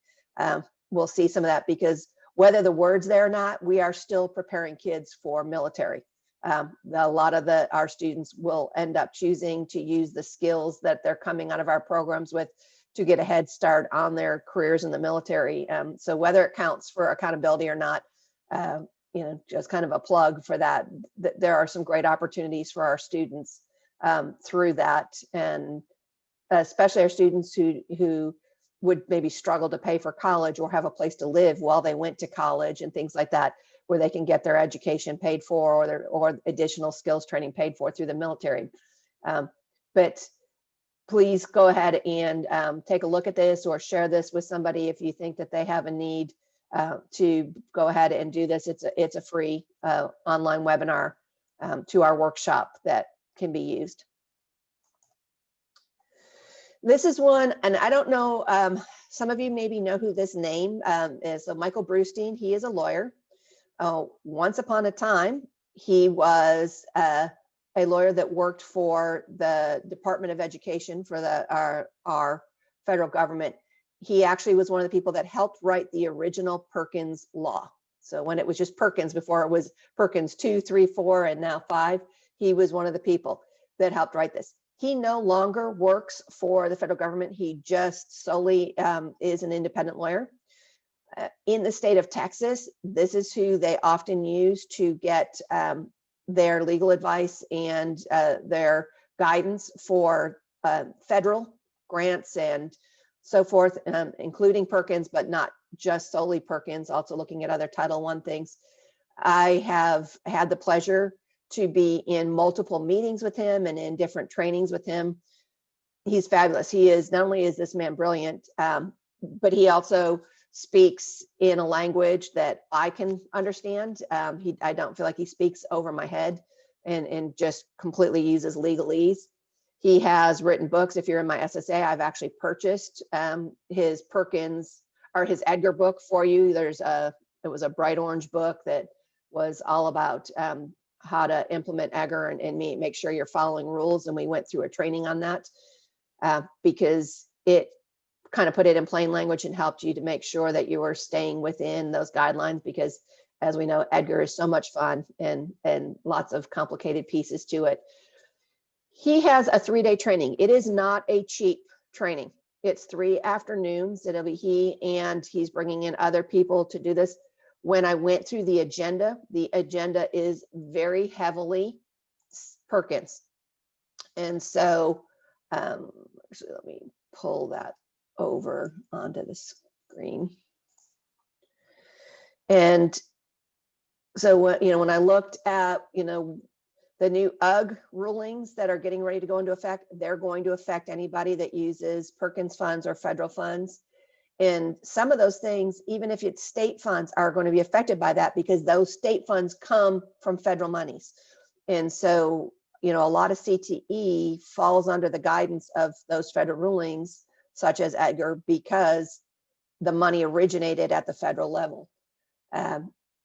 we'll see some of that, because whether the word's there or not, we are still preparing kids for military. A lot of our students will end up choosing to use the skills that they're coming out of our programs with to get a head start on their careers in the military. So whether it counts for accountability or not, just kind of a plug for that. There are some great opportunities for our students through that, and especially our students who would maybe struggle to pay for college or have a place to live while they went to college and things like that, where they can get their education paid for or additional skills training paid for through the military. But please go ahead and take a look at this or share this with somebody if you think that they have a need to go ahead and do this. It's a free online webinar to our workshop that can be used. This is one, and I don't know, some of you maybe know who this name is. So Michael Brewstein, he is a lawyer. Once upon a time, he was a lawyer that worked for the Department of Education for our federal government. He actually was one of the people that helped write the original Perkins law. So when it was just Perkins, before it was Perkins 2, 3, 4, and now 5, he was one of the people that helped write this. He no longer works for the federal government. He just solely is an independent lawyer. In the state of Texas, this is who they often use to get their legal advice and their guidance for federal grants and so forth, including Perkins, but not just solely Perkins, also looking at other Title I things. I have had the pleasure to be in multiple meetings with him and in different trainings with him. He's fabulous. He is, not only is this man brilliant, but he also speaks in a language that I can understand. I don't feel like he speaks over my head and just completely uses legalese. He has written books. If you're in my SSA, I've actually purchased his Perkins or his Edgar book for you. It was a bright orange book that was all about how to implement Edgar and make sure you're following rules. And we went through a training on that because it kind of put it in plain language and helped you to make sure that you were staying within those guidelines, because as we know, Edgar is so much fun and lots of complicated pieces to it. He has a 3-day training. It is not a cheap training. It's 3 afternoons. It'll be he, and he's bringing in other people to do this. When I went through the agenda is very heavily Perkins. And so, actually, let me pull that over onto the screen. And so, when I looked at, the new UGG rulings that are getting ready to go into effect, they're going to affect anybody that uses Perkins funds or federal funds. And some of those things, even if it's state funds, are going to be affected by that because those state funds come from federal monies. And so, a lot of CTE falls under the guidance of those federal rulings, such as Edgar, because the money originated at the federal level.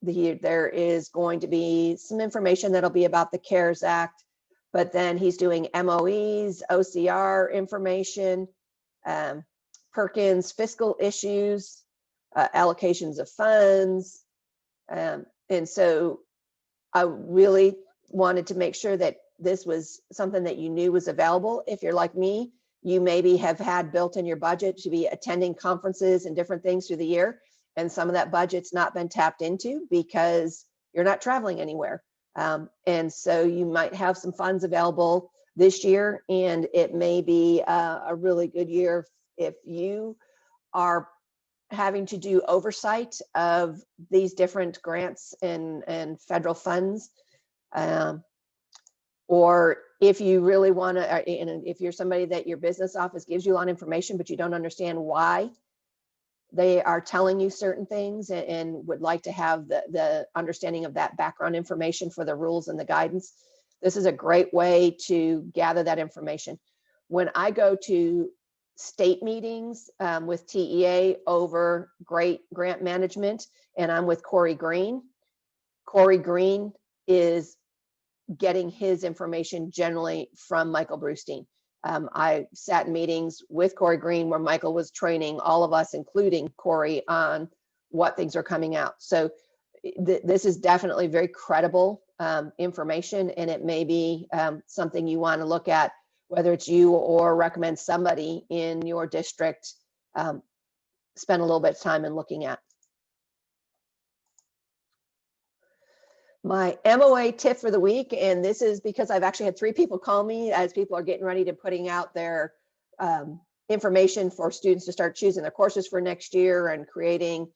There is going to be some information that'll be about the CARES Act, but then he's doing MOEs, OCR information, Perkins fiscal issues, allocations of funds. And so I really wanted to make sure that this was something that you knew was available. If you're like me, you maybe have had built in your budget to be attending conferences and different things through the year. And some of that budget's not been tapped into because you're not traveling anywhere. And so you might have some funds available this year, and it may be a really good year if you are having to do oversight of these different grants and federal funds. Or if you really want to, and if you're somebody that your business office gives you a lot of information, but you don't understand why they are telling you certain things and would like to have the understanding of that background information for the rules and the guidance, this is a great way to gather that information. When I go to state meetings with TEA over grant management, and I'm with Corey Green is getting his information generally from Michael Brustein. I sat in meetings with Corey Green where Michael was training all of us, including Corey, on what things are coming out. So this is definitely very credible information, and it may be something you want to look at, whether it's you or recommend somebody in your district spend a little bit of time in looking at. My MOA tip for the week, and this is because I've actually had 3 people call me as people are getting ready to putting out their information for students to start choosing their courses for next year and creating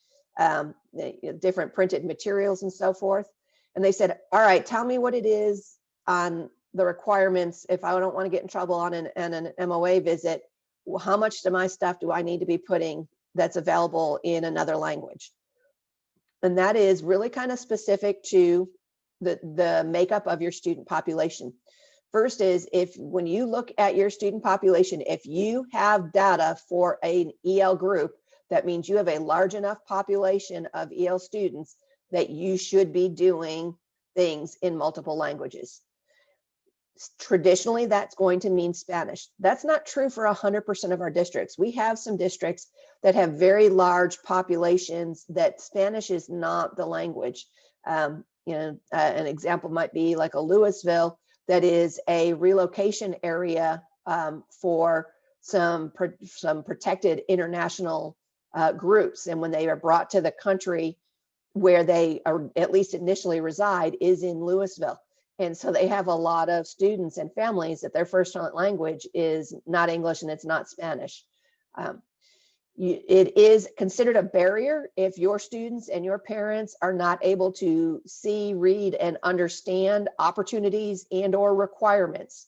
different printed materials and so forth. And they said, all right, tell me what it is on the requirements. If I don't want to get in trouble on an MOA visit, how much of my stuff do I need to be putting that's available in another language? And that is really kind of specific to the makeup of your student population. First is, when you look at your student population, if you have data for an EL group, that means you have a large enough population of EL students that you should be doing things in multiple languages. Traditionally, that's going to mean Spanish. That's not true for 100% of our districts. We have some districts that have very large populations that Spanish is not the language. An example might be like a Louisville that is a relocation area for some protected international groups. And when they are brought to the country where they are at least initially reside is in Louisville. And so they have a lot of students and families that their first language is not English and it's not Spanish. It is considered a barrier if your students and your parents are not able to see, read, and understand opportunities and or requirements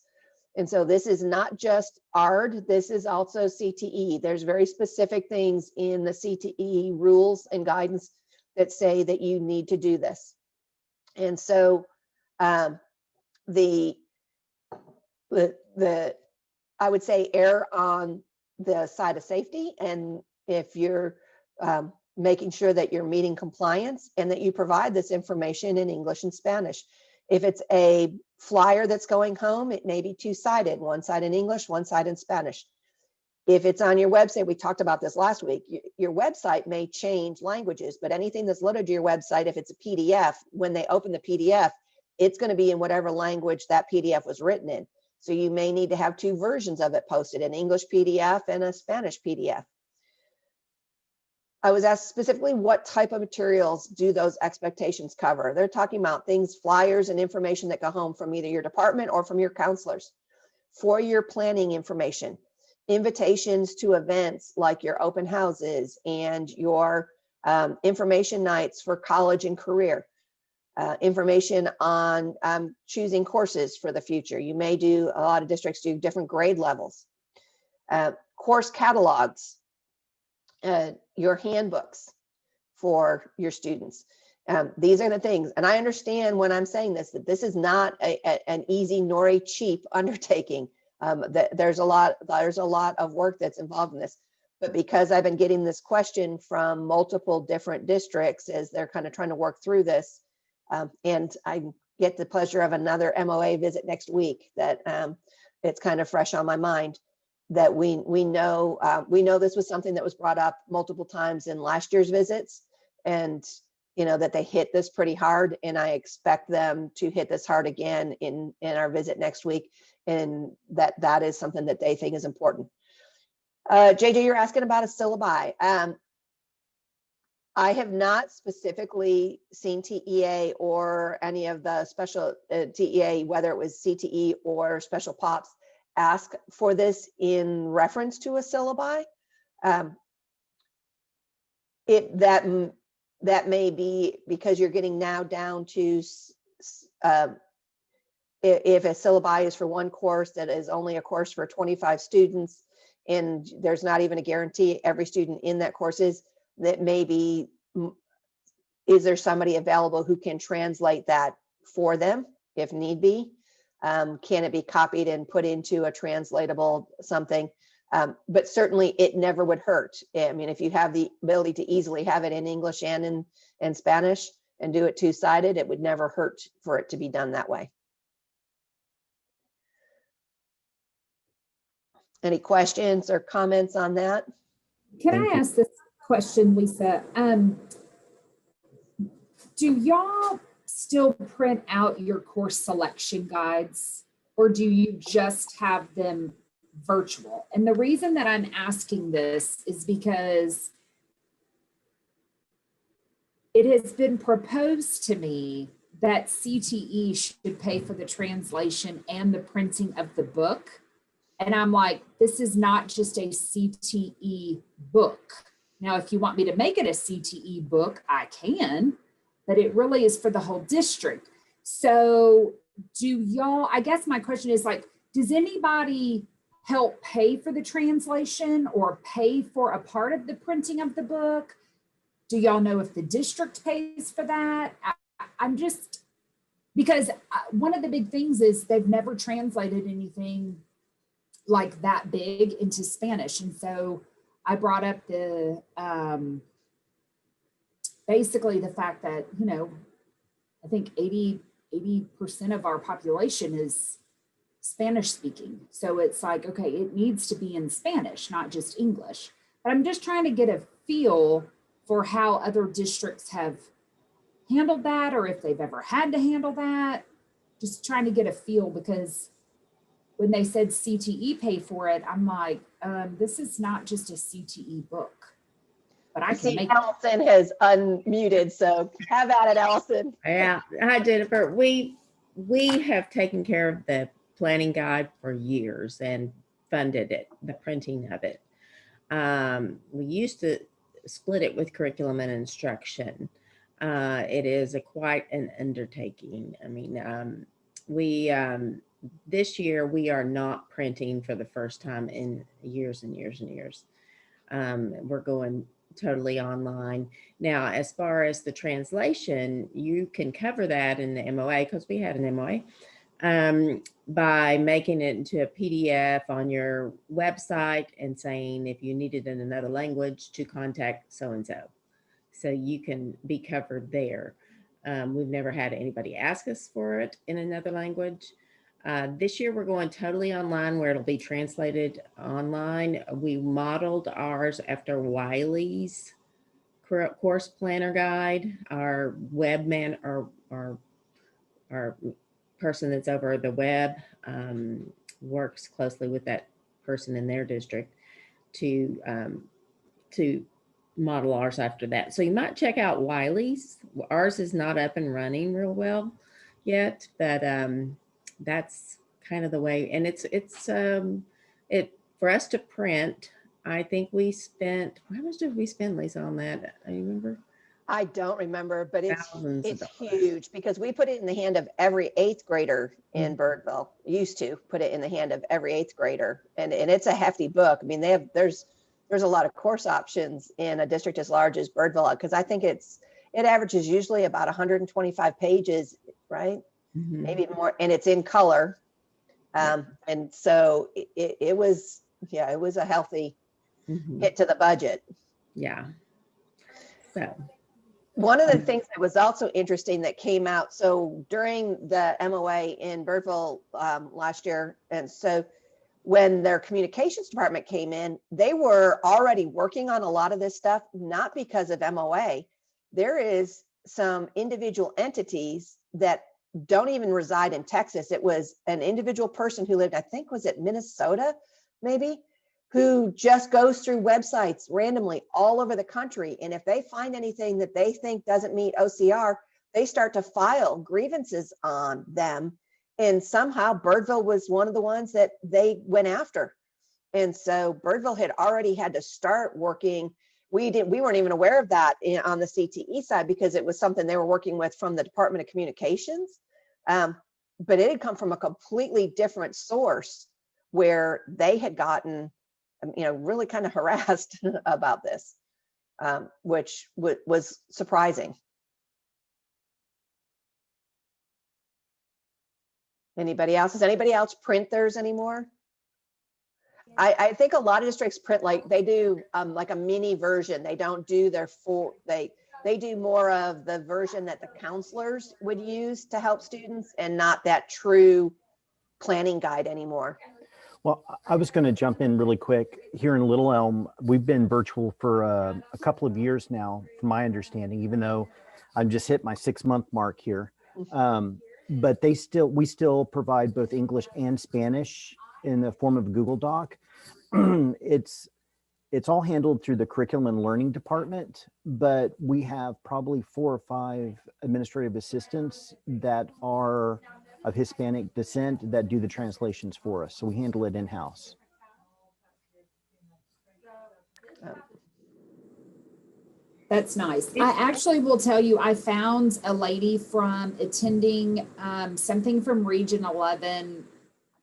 And so this is not just ARD, this is also CTE. There's very specific things in the CTE rules and guidance that say that you need to do this. And so the I would say err on the side of safety, and if you're making sure that you're meeting compliance and that you provide this information in English and Spanish. If it's a flyer that's going home, it may be two-sided, one side in English, one side in Spanish. If it's on your website, we talked about this last week, your website may change languages, but anything that's loaded to your website, if it's a PDF, when they open the PDF, it's going to be in whatever language that PDF was written in. So you may need to have two versions of it posted, an English PDF and a Spanish PDF. I was asked specifically what type of materials do those expectations cover? They're talking about things, flyers and information that go home from either your department or from your counselors. For your planning information, invitations to events like your open houses and your information nights for college and career. Information on choosing courses for the future. You may do, a lot of districts do different grade levels. Course catalogs, your handbooks for your students. These are the things, and I understand when I'm saying this, that this is not an easy nor a cheap undertaking. There's a lot of work that's involved in this. But because I've been getting this question from multiple different districts as they're kind of trying to work through this, and I get the pleasure of another MOA visit next week, that it's kind of fresh on my mind, that we know this was something that was brought up multiple times in last year's visits, and that they hit this pretty hard, and I expect them to hit this hard again in our visit next week, and that is something that they think is important. JJ, you're asking about a syllabi. I have not specifically seen TEA or any of the special TEA, whether it was CTE or special POPs, ask for this in reference to a syllabi. That may be because you're getting now down to if a syllabi is for one course that is only a course for 25 students, and there's not even a guarantee every student in that course is, that maybe, is there somebody available who can translate that for them if need be? Can it be copied and put into a translatable something? But certainly it never would hurt. I mean, if you have the ability to easily have it in English and in Spanish and do it two-sided, it would never hurt for it to be done that way. Any questions or comments on that? Can I ask this question, Lisa? Do y'all still print out your course selection guides, or do you just have them virtual? And the reason that I'm asking this is because it has been proposed to me that CTE should pay for the translation and the printing of the book. And I'm like, this is not just a CTE book. Now, if you want me to make it a CTE book, I can, but it really is for the whole district. So do y'all, I guess my question is like, does anybody help pay for the translation or pay for a part of the printing of the book? Do y'all know if the district pays for that? I'm just, because one of the big things is they've never translated anything like that big into Spanish. And so I brought up the, basically the fact that, I think 80% of our population is Spanish speaking. So it's like, okay, it needs to be in Spanish, not just English. But I'm just trying to get a feel for how other districts have handled that, or if they've ever had to handle that. Just trying to get a feel, because when they said CTE pay for it, I'm like, this is not just a CTE book. But I can make Allison has unmuted, so have at it, Allison. Yeah. Hi, Jennifer. We have taken care of the planning guide for years and funded it, the printing of it. We used to split it with curriculum and instruction. It is quite an undertaking. I mean, we this year we are not printing for the first time in years and years and years. We're going totally online. Now, as far as the translation, you can cover that in the MOA, because we had an MOA, by making it into a PDF on your website and saying if you need it in another language to contact so-and-so. So you can be covered there. We've never had anybody ask us for it in another language. This year we're going totally online, where it'll be translated online. We modeled ours after Wiley's course planner guide. Our webman, our person that's over the web, works closely with that person in their district to model ours after that. So you might check out Wiley's. Ours is not up and running real well yet, but that's kind of the way. And it's for us to print, I think we spent, how much did we spend, Lisa, on that? I remember. I don't remember, but Thousands of it's dollars. huge, because we put it in the hand of every 8th grader in Birdville. Used to put it in the hand of every 8th grader, and it's a hefty book. I mean, there's a lot of course options in a district as large as Birdville, because I think it averages usually about 125 pages, right? Maybe more, and it's in color. And so it was a healthy hit to the budget. Yeah. So one of the things that was also interesting that came out, so during the MOA in Birdville last year, and so when their communications department came in, they were already working on a lot of this stuff, not because of MOA. There is some individual entities that don't even reside in Texas. It was an individual person who lived, I think, was it Minnesota, maybe, who just goes through websites randomly all over the country. And if they find anything that they think doesn't meet OCR, they start to file grievances on them. And somehow Birdville was one of the ones that they went after. And so Birdville had already had to start working. We weren't even aware of that on the CTE side, because it was something they were working with from the Department of Communications. But it had come from a completely different source, where they had gotten, really kind of harassed about this, which was surprising. Anybody else? Does anybody else print theirs anymore? I think a lot of districts print, like they do like a mini version. They don't do their full, they do more of the version that the counselors would use to help students, and not that true planning guide anymore. Well, I was going to jump in really quick. Here in Little Elm, we've been virtual for a couple of years now, from my understanding, even though I've just hit my 6-month mark here. But we still provide both English and Spanish in the form of a Google Doc. It's all handled through the curriculum and learning department, but we have probably 4 or 5 administrative assistants that are of Hispanic descent that do the translations for us. So we handle it in-house. That's nice. I actually will tell you, I found a lady from attending something from Region 11,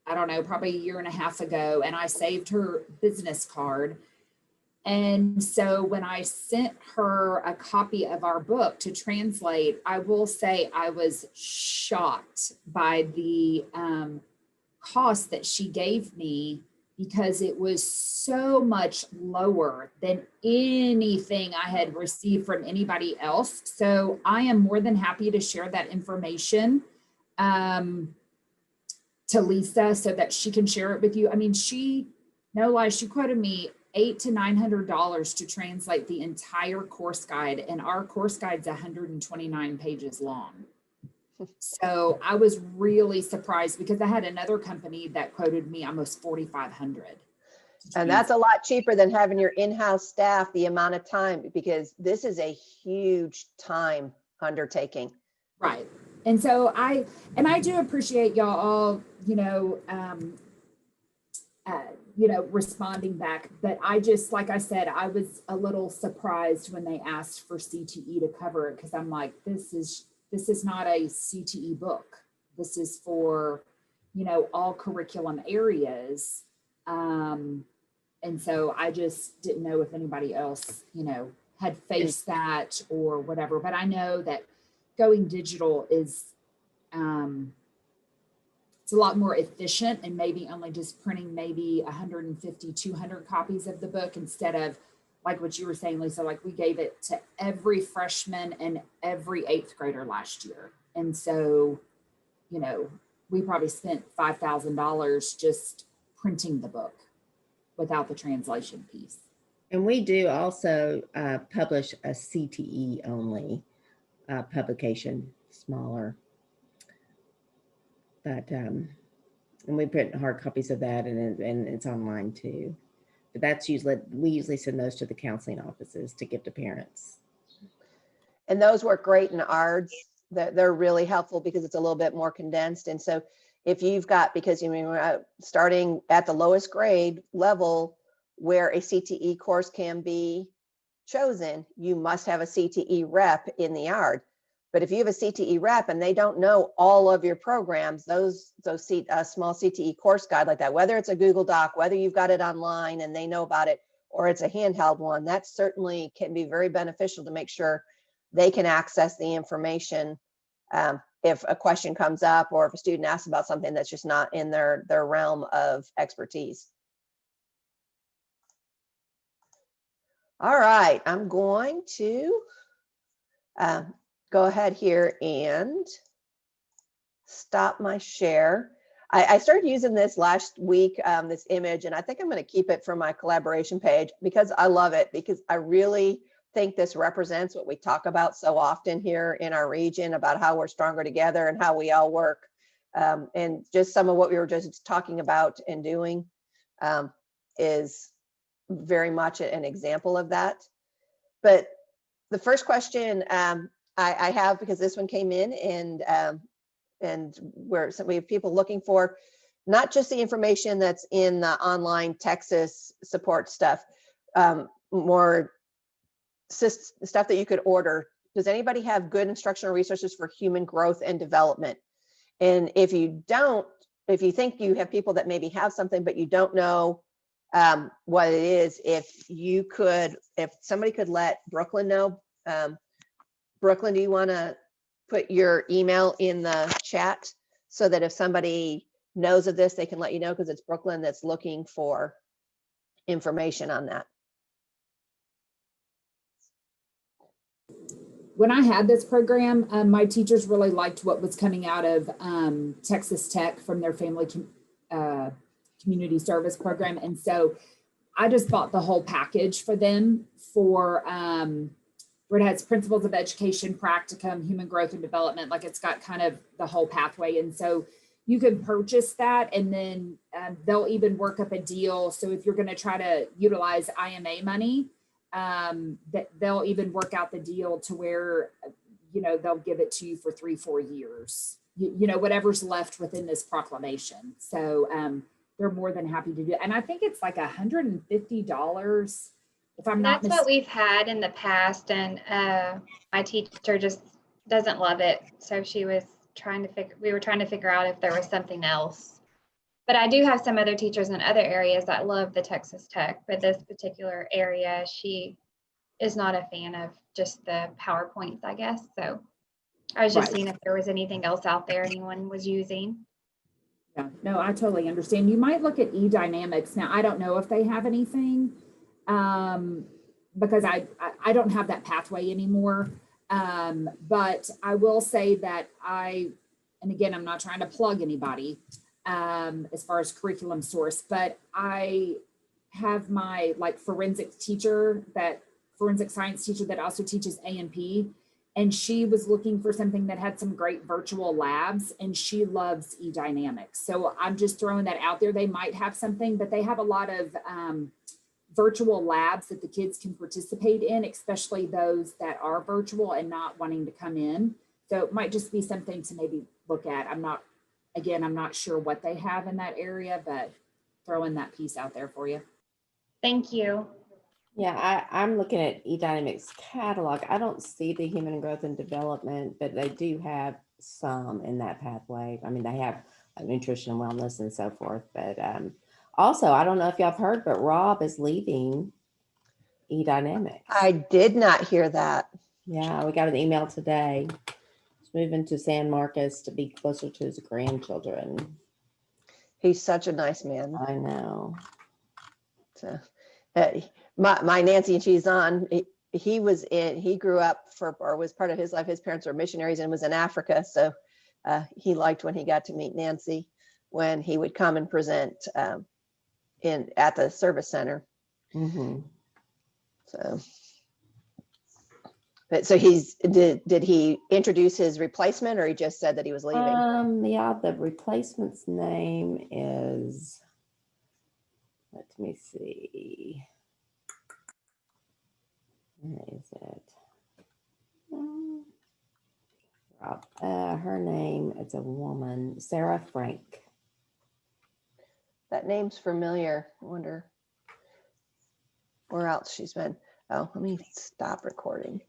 I don't know, probably a year and a half ago, and I saved her business card. And so when I sent her a copy of our book to translate, I will say I was shocked by the cost that she gave me, because it was so much lower than anything I had received from anybody else. So I am more than happy to share that information to Lisa, so that she can share it with you. I mean, no lie, she quoted me $800 to $900 to translate the entire course guide, and our course guide's 129 pages long. So I was really surprised, because I had another company that quoted me almost $4,500. And that's a lot cheaper than having your in-house staff, the amount of time, because this is a huge time undertaking. Right. And so I do appreciate y'all all, responding back, but I just, like I said, I was a little surprised when they asked for CTE to cover it, because I'm like, this is not a CTE book. This is for all curriculum areas. And so I just didn't know if anybody else, had faced that or whatever. But I know that going digital is, it's a lot more efficient, and maybe only just printing maybe 150, 200 copies of the book instead of like what you were saying, Lisa, like we gave it to every freshman and every 8th grader last year. And so, we probably spent $5,000 just printing the book without the translation piece. And we do also publish a CTE only publication, smaller. But, and we print hard copies of that, and it's online too. But that's we usually send those to the counseling offices to give to parents. And those work great in ARDS. They're really helpful because it's a little bit more condensed. And so if you've got, because starting at the lowest grade level where a CTE course can be chosen, you must have a CTE rep in the ARD. But if you have a CTE rep and they don't know all of your programs, those small CTE course guide like that, whether it's a Google Doc, whether you've got it online and they know about it, or it's a handheld one, that certainly can be very beneficial to make sure they can access the information if a question comes up or if a student asks about something that's just not in their realm of expertise. All right, I'm going to go ahead here and stop my share. I started using this last week, this image, and I think I'm going to keep it for my collaboration page because I love it, because I really think this represents what we talk about so often here in our region about how we're stronger together and how we all work. And just some of what we were just talking about and doing is very much an example of that. But the first question I have, because this one came in and we have people looking for not just the information that's in the online Texas support stuff, more stuff that you could order. Does anybody have good instructional resources for human growth and development? And if you don't, if you think you have people that maybe have something, but you don't know what it is, if somebody could let Brooklyn know. Brooklyn, do you want to put your email in the chat so that if somebody knows of this, they can let you know, because it's Brooklyn that's looking for information on that. When I had this program, my teachers really liked what was coming out of Texas Tech from their family community service program. And so I just bought the whole package for them for where it has principles of education, practicum, human growth and development. Like it's got kind of the whole pathway. And so you can purchase that, and then they'll even work up a deal. So if you're going to try to utilize IMA money, that they'll even work out the deal to where, they'll give it to you for 3-4 years, whatever's left within this proclamation. So they're more than happy to do it. And I think it's like $150 if I'm not mistaken. That's what we've had in the past. And my teacher just doesn't love it. So we were trying to figure out if there was something else. But I do have some other teachers in other areas that love the Texas Tech, but this particular area, she is not a fan of just the PowerPoints, I guess. So I was just seeing if there was anything else out there anyone was using. Yeah, no, I totally understand. You might look at eDynamics. Now, I don't know if they have anything because I don't have that pathway anymore. But I will say that and again, I'm not trying to plug anybody as far as curriculum source, but I have my forensic science teacher that also teaches A&P, and she was looking for something that had some great virtual labs, and she loves eDynamics. So I'm just throwing that out there. They might have something, but they have a lot of virtual labs that the kids can participate in, especially those that are virtual and not wanting to come in. So it might just be something to maybe look at. I'm not sure what they have in that area, but throwing that piece out there for you. Thank you. Yeah, I'm looking at eDynamics catalog. I don't see the human growth and development, but they do have some in that pathway. I mean, they have nutrition and wellness and so forth. But also, I don't know if y'all have heard, but Rob is leaving eDynamics. I did not hear that. Yeah, we got an email today. He's moving to San Marcos to be closer to his grandchildren. He's such a nice man. I know. So, my Nancy and she's on. He grew up or was part of his life. His parents were missionaries and was in Africa. So he liked when he got to meet Nancy when he would come and present at the service center. Mm-hmm. So did he introduce his replacement, or he just said that he was leaving? Yeah, the replacement's name is, let me see. Where is it? Her name, it's a woman, Sarah Frank. That name's familiar. I wonder where else she's been. Oh, let me stop recording.